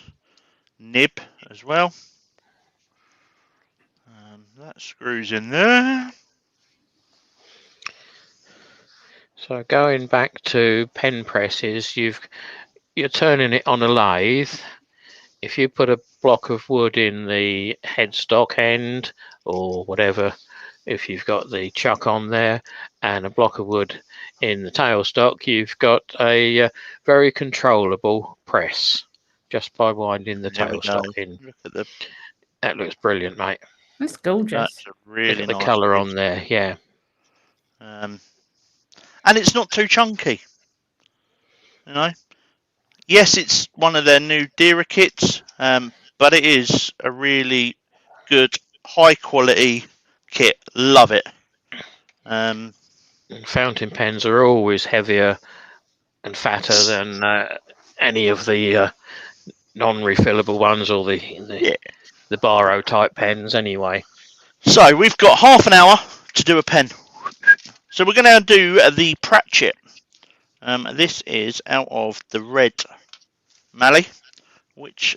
nib as well. That screws in there. So going back to pen presses, you're turning it on a lathe. If you put a block of wood in the headstock end or whatever, if you've got the chuck on there and a block of wood in the tailstock, you've got a very controllable press just by winding the tailstock in. Look at the. That looks brilliant, mate. That's gorgeous. That's a really Look at the nice colour piece. on there, yeah. And it's not too chunky. You know. Yes, it's one of their new dearer kits, but it is a really good, high quality kit. Love it. Fountain pens are always heavier and fatter than any of the non-refillable ones or the Baro type pens anyway. So we've got half an hour to do a pen. So we're going to do the Pratchett. This is out of the red Mallee, which,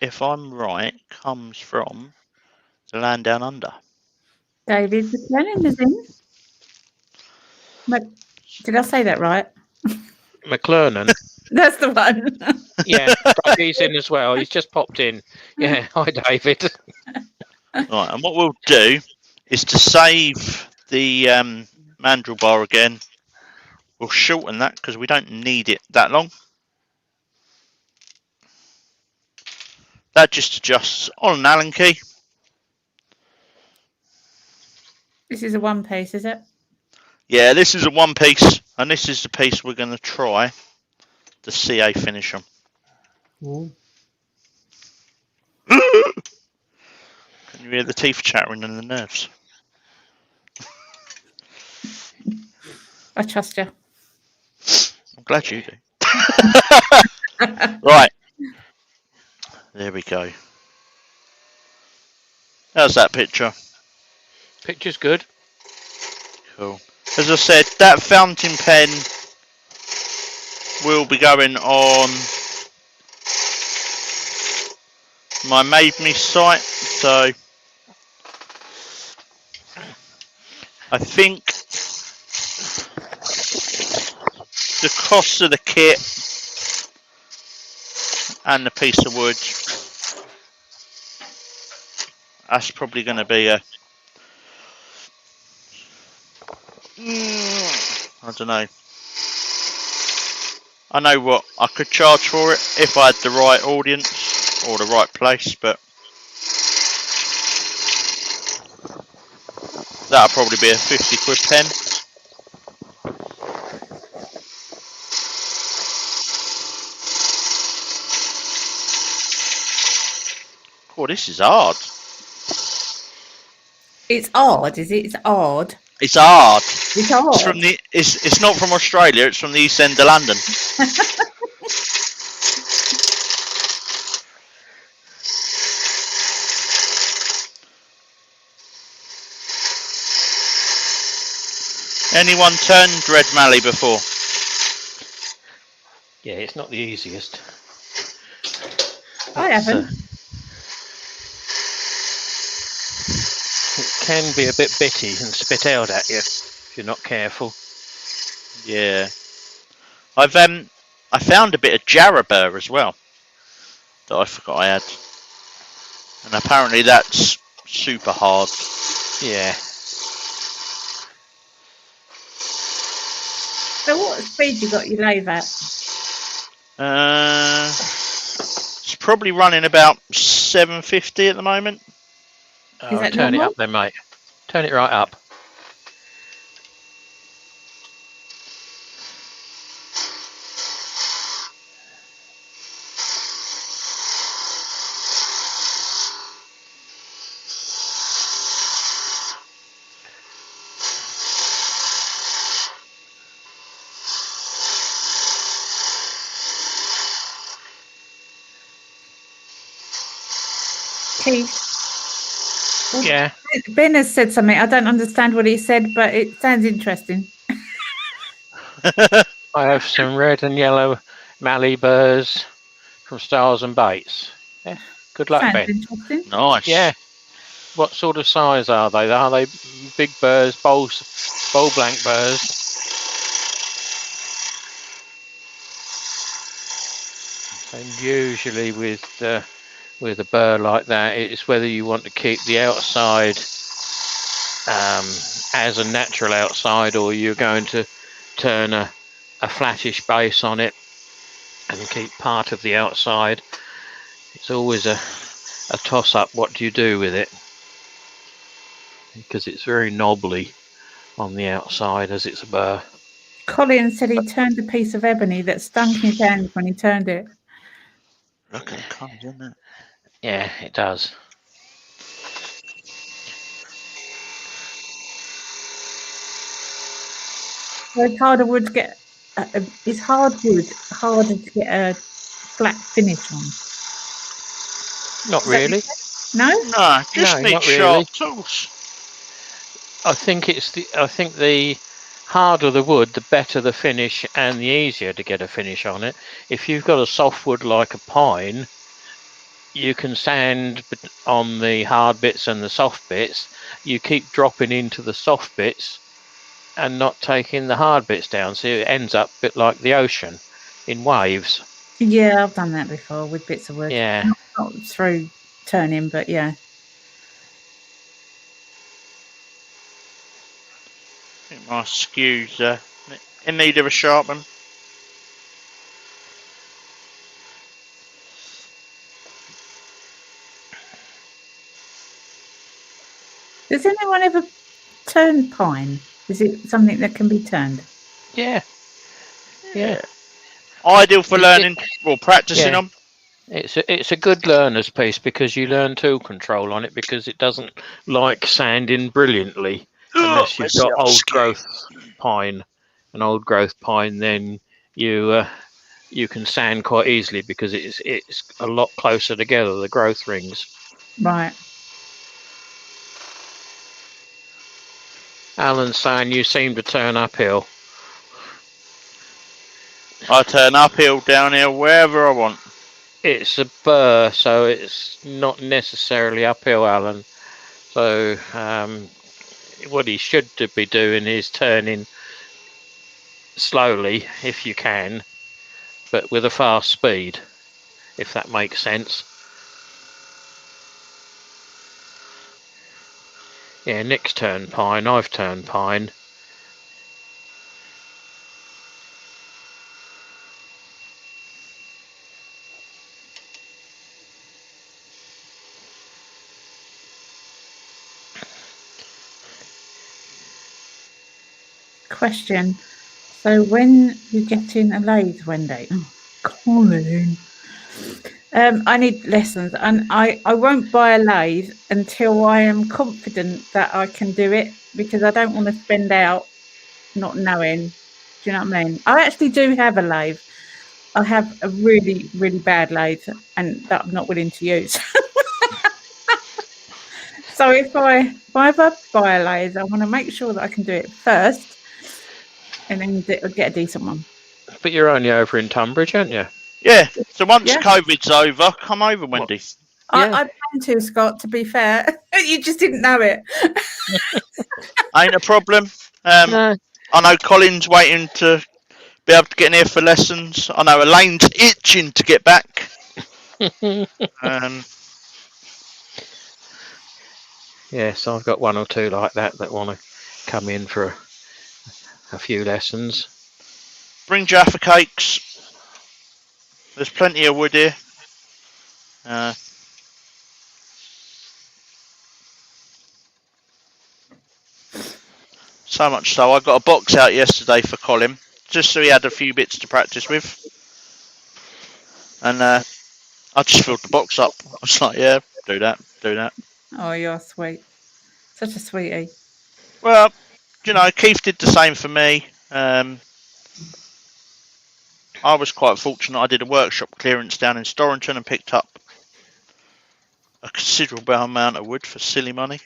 if I'm right, comes from the land down under. David McLennan is in. Did I say that right? McLernan. That's the one. Yeah, he's in as well. He's just popped in. Yeah, hi David. Right, and what we'll do is to save the mandrel bar again, we'll shorten that because we don't need it that long. That just adjusts on an Allen key. This is a one piece, is it? Yeah, this is a one piece, and this is the piece we're going to try the CA finish on. Can you hear the teeth chattering and the nerves? I trust you. I'm glad you do. Right. There we go. How's that picture? Picture's good. Cool. As I said, that fountain pen will be going on my Made Me site, so I think the cost of the kit and the piece of wood, that's probably going to be a, I don't know. I know what I could charge for it if I had the right audience or the right place, but that'll probably be a 50 quid pen. Oh, this is hard. It's odd, is it? It's odd. It's hard. It's odd. It's from the. It's not from Australia. It's from the East End of London. Anyone turned red Mallee before? Yeah, it's not the easiest. I haven't. It can be a bit bitty and spit out at you if you're not careful. Yeah. I found a bit of Jarabur as well that I forgot I had, and apparently that's super hard. Yeah. So what speed you got your lathe at? It's probably running about 750 at the moment. Is that turn it normal? up then, mate. Turn it right up. Keith? Yeah. Ben has said something. I don't understand what he said, but it sounds interesting. I have some red and yellow mallee burrs from Stars and Baits. Yeah. Good luck, Sounds Ben. interesting. Nice. Yeah. What sort of size are they? Are they big burrs, bowl blank burrs? And usually with a burr like that, it's whether you want to keep the outside as a natural outside, or you're going to turn a flattish base on it and keep part of the outside. It's always a toss-up. What do you do with it? Because it's very knobbly on the outside as it's a burr. Colin said he turned a piece of ebony that stung his hand when he turned it. Looking comes, isn't it? Yeah, it does. So it's harder wood to get. Is hardwood harder to get a flat finish on? Not really. No. No, just No, need not sharp really. tools. I think the harder the wood, the better the finish and the easier to get a finish on it. If you've got a soft wood like a pine, you can sand on the hard bits and the soft bits. You keep dropping into the soft bits and not taking the hard bits down, so it ends up a bit like the ocean in waves. Yeah, I've done that before with bits of wood. Yeah. Not through turning, but yeah. I think my skew's in need of a sharpen. Does anyone ever turn pine? Is it something that can be turned? Yeah. Ideal for learning or practicing Yeah. on. It's a good learner's piece because you learn tool control on it, because it doesn't like sanding brilliantly unless you've got old growth pine. An old growth pine, then you can sand quite easily because it's a lot closer together, the growth rings. Right. Alan's saying you seem to turn uphill. I turn uphill, downhill, wherever I want. It's a burr, so it's not necessarily uphill, Alan. So what he should be doing is turning slowly if you can, but with a fast speed, if that makes sense. Yeah, Nick's turned pine, I've turned pine. Question. So when you get in a lathe, Wendy? Oh, Colin. I need lessons, and I won't buy a lathe until I am confident that I can do it, because I don't want to spend out not knowing. Do you know what I mean? I actually do have a lathe. I have a really, really bad lathe, and that I'm not willing to use. So if I ever buy a lathe, I want to make sure that I can do it first, and then get a decent one. But you're only over in Tunbridge, aren't you? Yeah. So once Yeah. COVID's over, come over, Wendy. Yeah. I plan to, Scott, to be fair. You just didn't know it. Ain't a problem. No. I know Colin's waiting to be able to get in here for lessons. I know Elaine's itching to get back. Yes, I've got one or two like that want to come in for a few lessons. Bring Jaffa cakes. There's plenty of wood here. So much so, I got a box out yesterday for Colin, just so he had a few bits to practice with. And I just filled the box up. I was like, yeah, do that. Oh, you're sweet. Such a sweetie. Well, Keith did the same for me. I was quite fortunate. I did a workshop clearance down in Storrington and picked up a considerable amount of wood for silly money.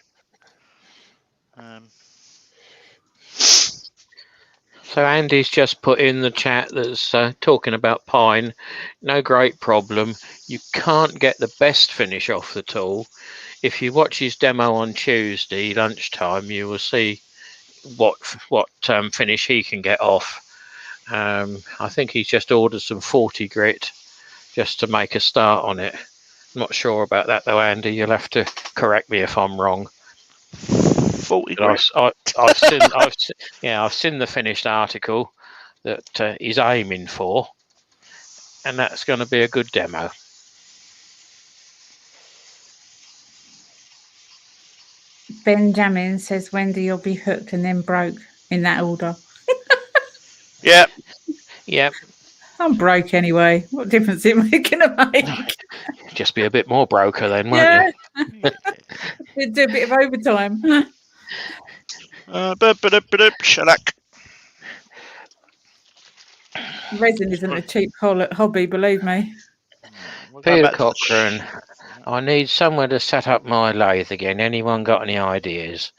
So Andy's just put in the chat that's talking about pine. No great problem. You can't get the best finish off the tool. If you watch his demo on Tuesday lunchtime, you will see what finish he can get off. I think he's just ordered some 40 grit just to make a start on it. I'm not sure about that though, Andy. You'll have to correct me if I'm wrong. 40 grit. I've seen the finished article that he's aiming for, and that's going to be a good demo. Benjamin says, Wendy, you'll be hooked and then broke in that order. Yeah. Yep. I'm broke anyway. What difference is it going to make? Just be a bit more broker then, won't you? We'll do a bit of overtime. Shellac. Resin isn't a cheap hobby, believe me. Peter Cochrane, I need somewhere to set up my lathe again. Anyone got any ideas?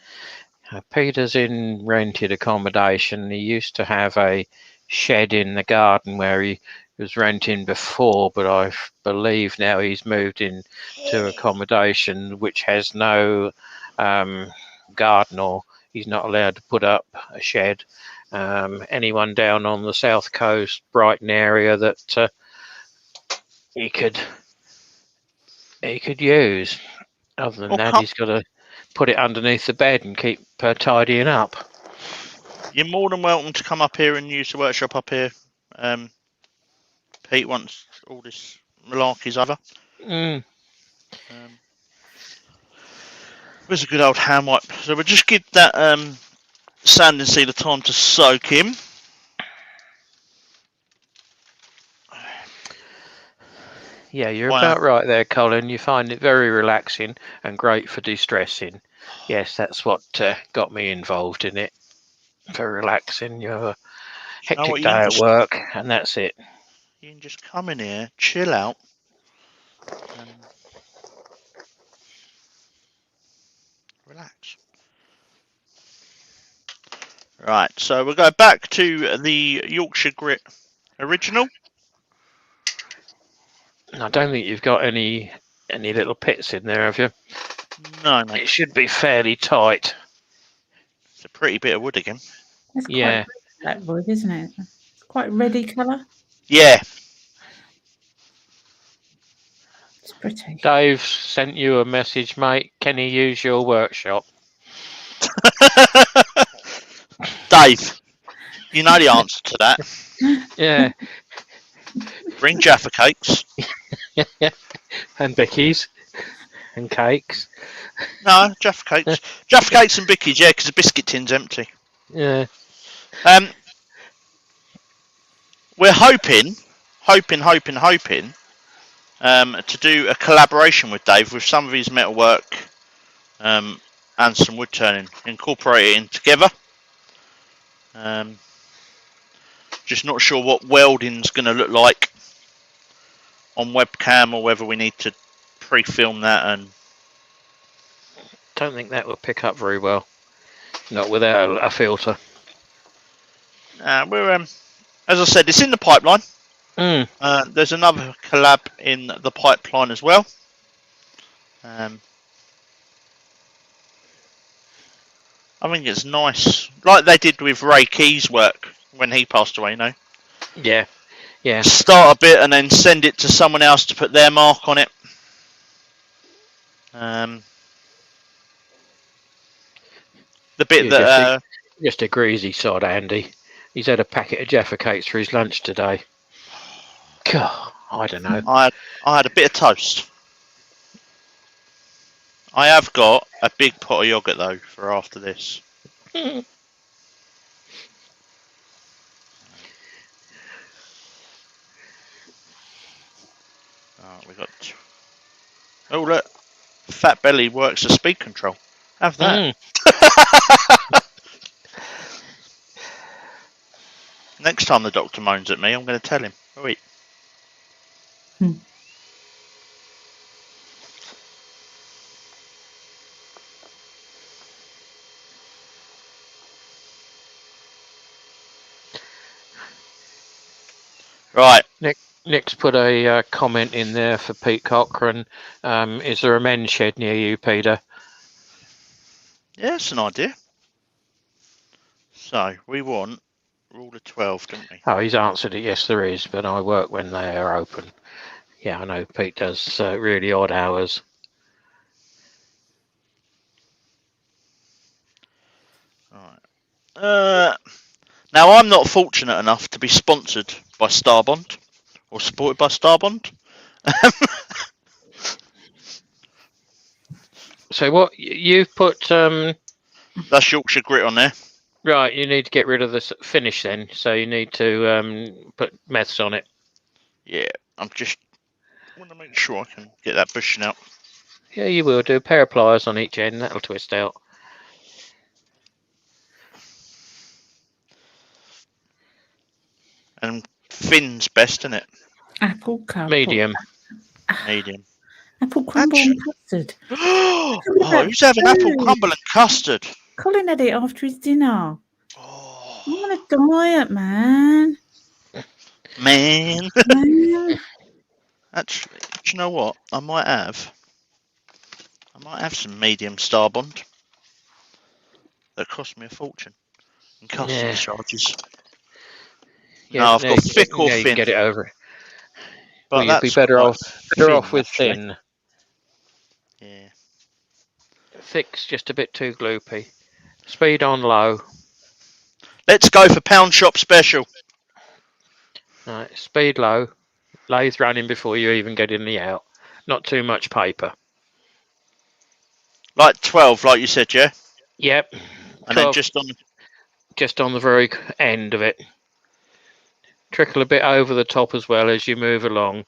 Peter's in rented accommodation. He used to have a shed in the garden where he was renting before, but I believe now he's moved into accommodation which has no garden, or he's not allowed to put up a shed. Anyone down on the south coast, Brighton area that he could use. Other than that, he's got to put it underneath the bed and keep tidying up. You're more than welcome to come up here and use the workshop up here, Pete, once all this malarkey's over. There's a good old hand wipe. So we'll just give that sanding sealer time to soak in. Yeah, you're about right there, Colin. You find it very relaxing and great for de-stressing. Yes, that's what got me involved in it. For relaxing, you have a hectic day at work, and that's it. You can just come in here, chill out, and relax. Right, so we'll go back to the Yorkshire Grit original. I don't think you've got any little pits in there, have you? No, mate. It should be fairly tight. It's a pretty bit of wood again. That's quite that wood, isn't it? It's quite reddy colour. Yeah. It's pretty. Dave sent you a message, mate. Can he use your workshop? Dave, you know the answer to that. Yeah. Bring Jaffa cakes. And bickies. And cakes. No, Jaffa cakes. Jaffa cakes and bickies, yeah, because the biscuit tin's empty. Yeah. We're hoping to do a collaboration with Dave with some of his metalwork and some wood turning, incorporate it in together. Just not sure what welding's going to look like on webcam, or whether we need to pre-film that. And don't think that will pick up very well, not without a filter. We're as I said, it's in the pipeline. There's another collab in the pipeline as well. I think it's nice, like they did with Ray Key's work when he passed away, you know? Yeah, yeah. Start a bit and then send it to someone else to put their mark on it. The bit that... just a greasy sod, Andy. He's had a packet of Jaffa cakes for his lunch today. God, I don't know. I had a bit of toast. I have got a big pot of yogurt though for after this. We got. Oh look, Fat Belly works the speed control. Have that. Next time the doctor moans at me, I'm going to tell him. Wait. Right. Nick's put a comment in there for Pete Cochran. Is there a men's shed near you, Peter? Yeah, that's an idea. So, we want rule of 12, don't we? Oh, he's answered it. Yes, there is, but I work when they are open. Yeah, I know Pete does really odd hours. Right. Now, I'm not fortunate enough to be sponsored by Starbond or supported by Starbond. So what you've put? That's Yorkshire Grit on there. Right, you need to get rid of the finish then. So you need to put meths on it. Yeah, I'm just want to make sure I can get that bushing out. Yeah, you will do a pair of pliers on each end. That'll twist out. And thin's best, isn't it? Apple crumble. Medium. Medium. Apple crumble and custard. Oh, who's having apple crumble and custard? Colin had it after his dinner. Oh, I'm on a diet, man. man. Man. Actually, do you know what? I might have some medium Starbond. That cost me a fortune in customs charges. Yeah, no, I've got thick or you thin. can get it over. But Well, you'd be better off with actually. thin. Yeah. Thick's just a bit too gloopy. Speed on low. Let's go for pound shop special. Right, speed low. Lathe running before you even get in the out. Not too much paper. Like 12, like you said, yeah? Yep. And then just on the very end of it. Trickle a bit over the top as well as you move along.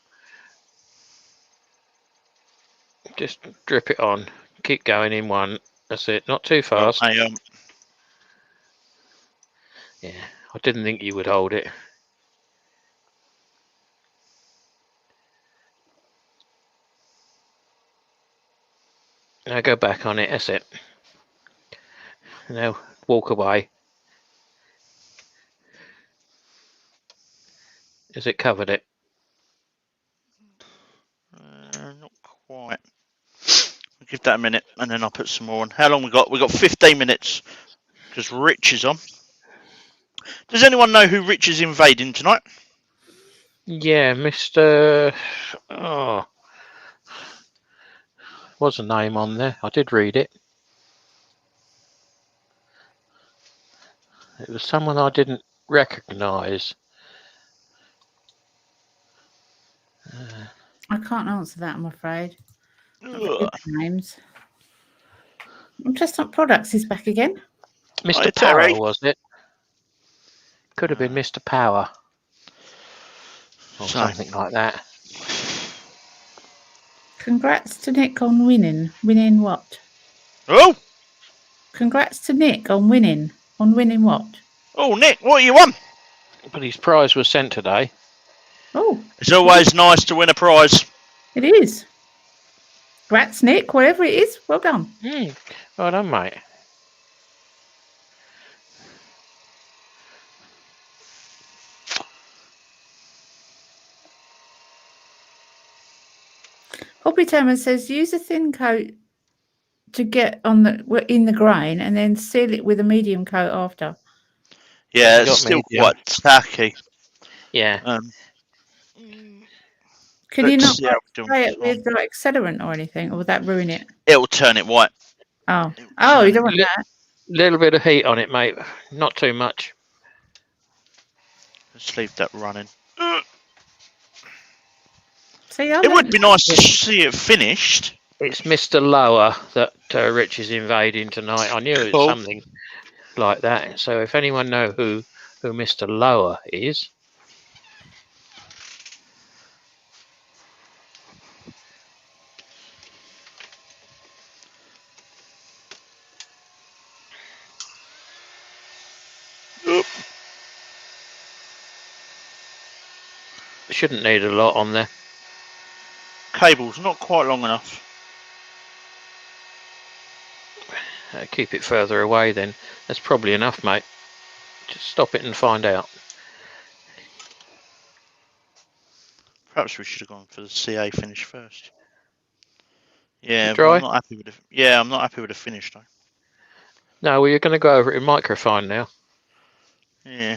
Just drip it on. Keep going in one. That's it. Not too fast. Yeah, I didn't think you would hold it. Now go back on it. That's it. Now walk away. Has it covered it? not quite. I'll give that a minute and then I'll put some more on. How long we got? We got 15 minutes because Rich is on. Does anyone know who Rich is invading tonight? Yeah, Mr. Oh, was a name on there. I did read it. It was someone I didn't recognise. I can't answer that, I'm afraid. Names. Just Products is back again. Mr. Power, was it? Could have been Mr. Power. Or something like that. Congrats to Nick on winning. Winning what? Oh! Congrats to Nick on winning. On winning what? Oh, Nick, what you won? But his prize was sent today. Oh. It's always nice to win a prize. It is. Congrats, Nick, whatever it is. Well done. Well done, mate. Hobby Tamer says use a thin coat to get on in the grain and then seal it with a medium coat after. Yeah, it's still quite tacky. Yeah. Can you not spray it with like accelerant or anything, or would that ruin it? It'll turn it white. Oh, you don't want that. Little bit of heat on it, mate. Not too much. Let's leave that running. See, I It would learned be nice to see it finished. It's Mr. Lower that Rich is invading tonight. I knew it was Cool. something like that. So if anyone know who Mr. Lower is, Oop. shouldn't need a lot on there. Cable's not quite long enough. Keep it further away then. That's probably enough, mate. Just stop it and find out. Perhaps we should have gone for the CA finish first. Yeah, but Dry? I'm not happy with it. Yeah, I'm not happy with the finish though. No, well, you're going to go over it in microfine now. Yeah.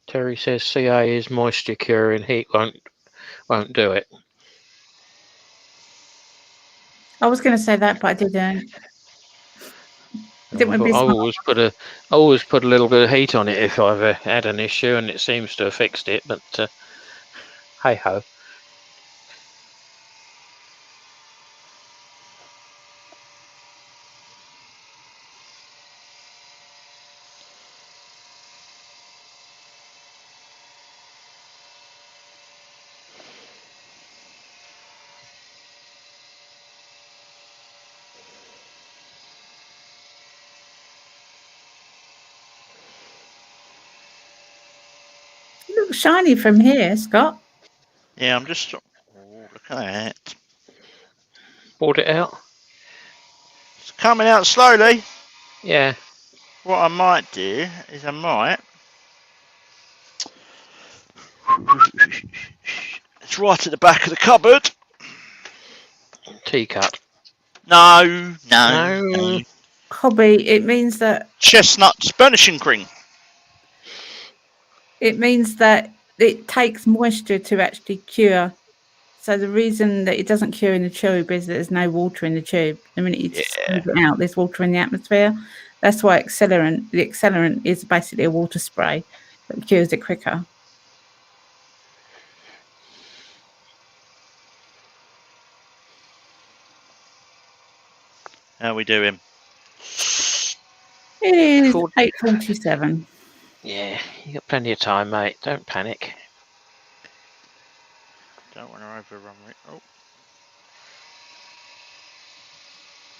Terry says CA is moisture curing. Heat won't do it. I was going to say that, but I didn't. I didn't want to be I smart. always put a little bit of heat on it if I've had an issue, and it seems to have fixed it. But hey ho. It looks shiny from here, Scott. Yeah, I'm just. Oh, look at that. Bought it out? It's coming out slowly. Yeah. What I might do is I might. It's right at the back of the cupboard. Teacup. No. Hobby, it means that Chestnuts burnishing cream. it takes moisture to actually cure. So the reason that it doesn't cure in the tube is that there's no water in the tube. The minute you squeeze it out, there's water in the atmosphere. That's why the accelerant is basically a water spray that cures it quicker. How we doing? It is 8:47. Yeah, you got plenty of time, mate. Don't panic. Don't want to overrun it. Oh.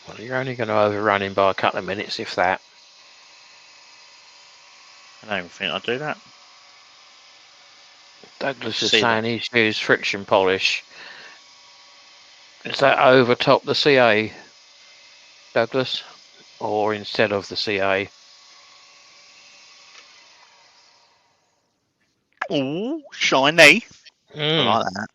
Well, you're only going to overrun him by a couple of minutes, if that. I don't even think I'll do that. Douglas is saying he's used friction polish. Is that over top the CA, Douglas? Or instead of the CA? Oh, shiny. I like that.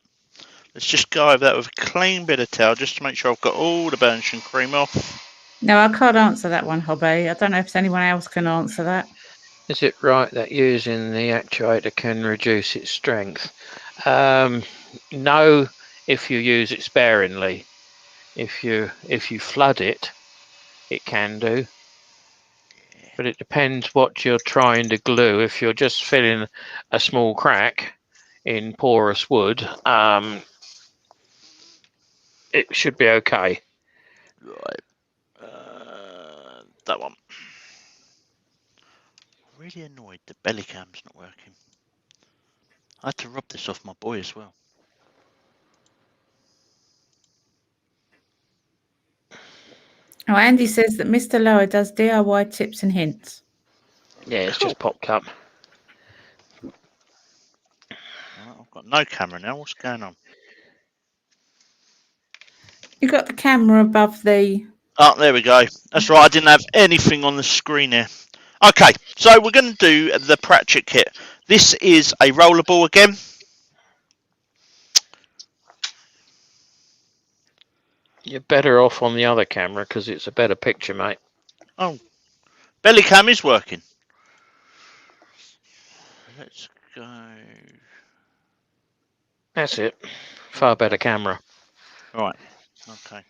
Let's just go over that with a clean bit of towel just to make sure I've got all the burnishing cream off. No, I can't answer that one, Hobby. I don't know if anyone else can answer that. Is it right that using the actuator can reduce its strength? No, if you use it sparingly. If you flood it, it can do. But it depends what you're trying to glue. If you're just filling a small crack in porous wood, it should be okay. Right. That one. Really annoyed the belly cam's not working. I had to rub this off my boy as well. Oh, Andy says that Mr. Lower does DIY tips and hints. Yeah, it's just popped up. I've got no camera now. What's going on? You got the camera above the... Oh, there we go. That's right. I didn't have anything on the screen here. Okay, so we're going to do the Pratchett kit. This is a rollerball again. You're better off on the other camera because it's a better picture, mate. Oh, belly cam is working. Let's go. That's it. Far better camera. Right. Okay.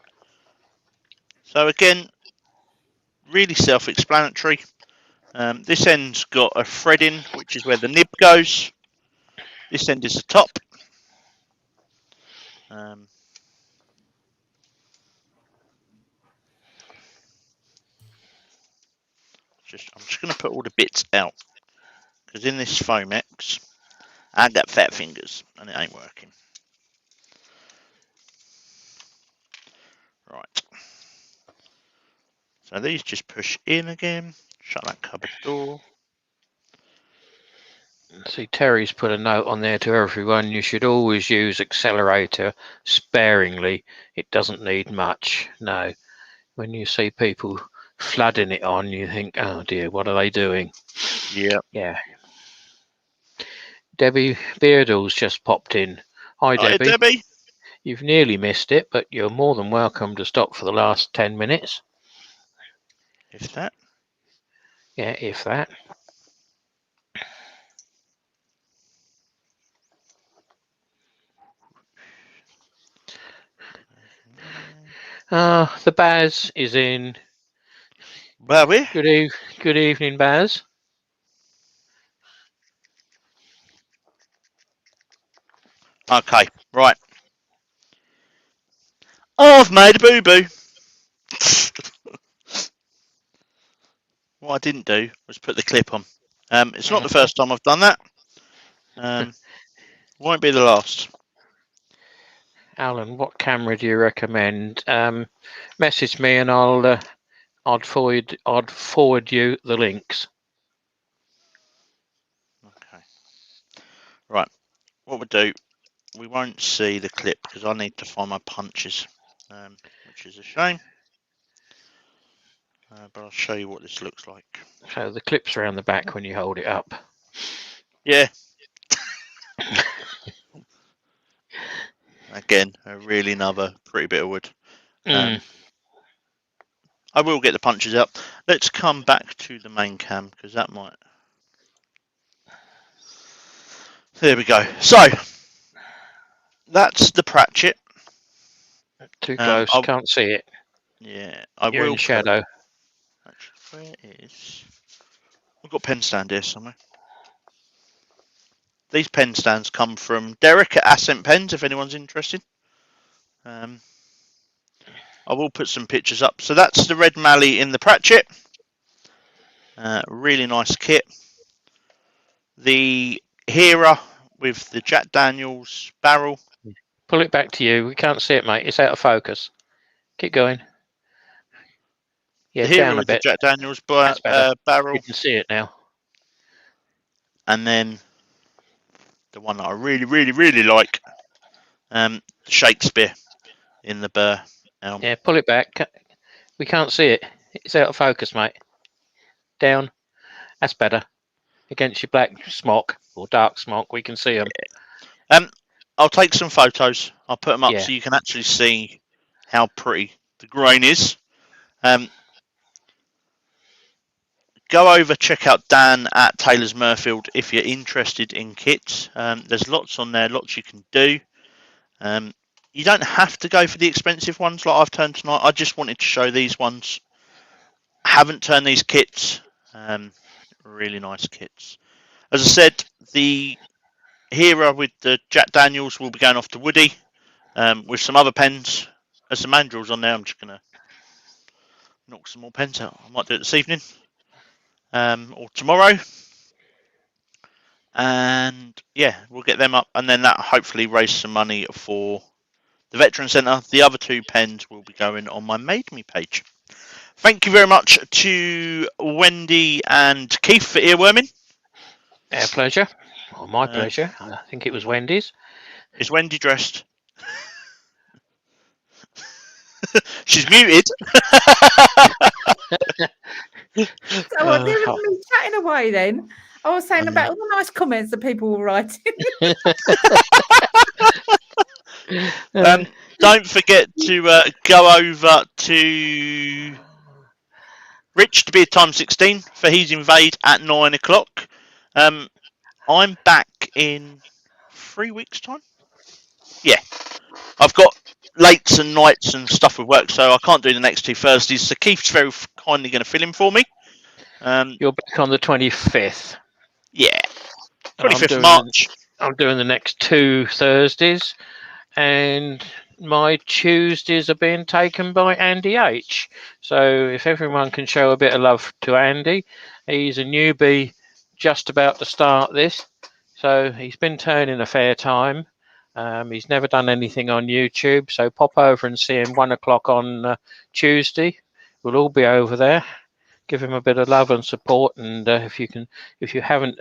So again, really self-explanatory. This end's got a threading, which is where the nib goes. This end is the top. I'm just going to put all the bits out, because in this Foamex, I got fat fingers and it ain't working. Right. So these just push in again. Shut that cupboard door. See, Terry's put a note on there to everyone. You should always use accelerator sparingly. It doesn't need much. No. When you see people flooding it on, you think, oh dear, what are they doing? Yeah. Yeah. Debbie Beardall's just popped in. Hi, Debbie. Hi, Debbie. You've nearly missed it, but you're more than welcome to stop for the last 10 minutes. If that. Yeah, if that. The Baz is in. Barry? Good evening, Baz. Okay, right. Oh, I've made a boo-boo. What I didn't do was put the clip on. It's not the first time I've done that. Won't be the last. Alan, what camera do you recommend? Message me and I'd forward you the links. Okay. Right. What we'll do, we won't see the clip because I need to find my punches, which is a shame. But I'll show you what this looks like. So the clip's around the back when you hold it up. Yeah. Again, really another pretty bit of wood. I will get the punches up. Let's come back to the main cam because that might. There we go. So that's the Pratchett. Too close, can't see it. Yeah, You're in shadow. Actually, where is? I've got a pen stand here somewhere. These pen stands come from Derek at Ascent Pens, if anyone's interested. I will put some pictures up. So that's the red mallee in the Pratchett. Really nice kit. The Hera with the Jack Daniels barrel. Pull it back to you. We can't see it, mate. It's out of focus. Keep going. Yeah, The Hera down a with bit. the Jack Daniels barrel. You can see it now. And then the one that I really, really, really like, Shakespeare in the burr. Yeah, pull it back. We can't see it. It's out of focus, mate. Down. That's better. Against your black smock or dark smock, we can see them. I'll take some photos. I'll put them up so you can actually see how pretty the grain is. Go over, check out Dan at Taylors Mirfield if you're interested in kits. There's lots on there, lots you can do. You don't have to go for the expensive ones like I've turned tonight. I just wanted to show these ones. I haven't turned these kits. Really nice kits. As I said, the Hera with the Jack Daniels will be going off to Woody with some other pens. There's some mandrels on there. I'm just going to knock some more pens out. I might do it this evening or tomorrow. And yeah, we'll get them up, and then that hopefully raise some money for the Veteran Centre. The other two pens will be going on my Made Me page. Thank you very much to Wendy and Keith for earworming. Our pleasure. Or my pleasure. I think it was Wendy's. Is Wendy dressed? She's muted. So what, they were me chatting away then. I was saying about all the nice comments that people were writing. Don't forget to go over to Rich to be at time 16 for his invade at 9 o'clock. I'm back in 3 weeks' time. Yeah, I've got lates and nights and stuff with work, so I can't do the next 2 Thursdays. So Keith's very kindly going to fill in for me. You're back on the 25th. Yeah, I'm 25th doing March. I'm doing the next 2 Thursdays, and my Tuesdays are being taken by Andy H. So if everyone can show a bit of love to Andy, he's a newbie just about to start this. So he's been turning a fair time. He's never done anything on YouTube, so pop over and see him 1 o'clock on Tuesday. We'll all be over there. Give him a bit of love and support, and if you haven't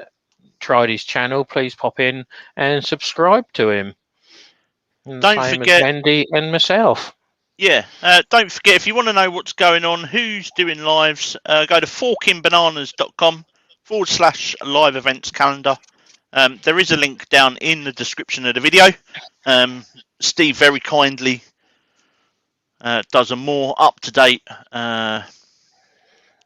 tried his channel, please pop in and subscribe to him. And Don't same forget, as Wendy and myself. Yeah, don't forget, if you want to know what's going on, who's doing lives, go to forkingbananas.com/live events calendar. There is a link down in the description of the video. Steve very kindly does a more up-to-date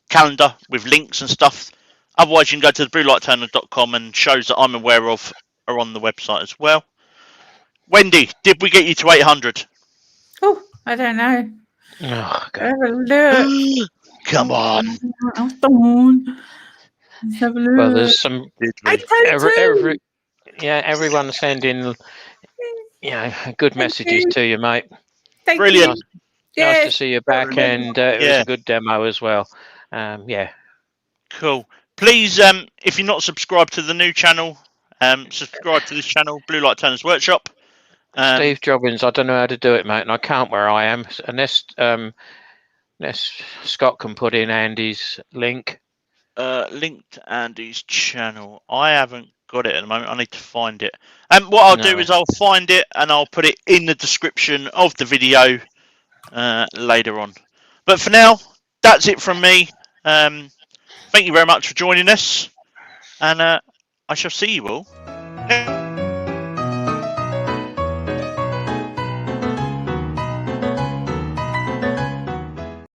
calendar with links and stuff. Otherwise, you can go to the bluelightturner.com, and shows that I'm aware of are on the website as well. Wendy, did we get you to 800? Oh, I don't know. Oh, God. Have a look. Come on. Let's have a look. Well, there's some I everyone sending good messages to you, mate. Thank Brilliant. You. Nice to see you back, and it was Yeah. a good demo as well. Yeah. Cool. Please, if you're not subscribed to the new channel, subscribe to this channel, Blue Light Turner's Workshop. Steve Jobbins, I don't know how to do it, mate, and I can't where I am, unless Scott can put in Andy's link. Linked Andy's channel. I haven't got it at the moment. I need to find it. What I'll do is I'll find it and I'll put it in the description of the video later on. But for now, that's it from me. Thank you very much for joining us, and I shall see you all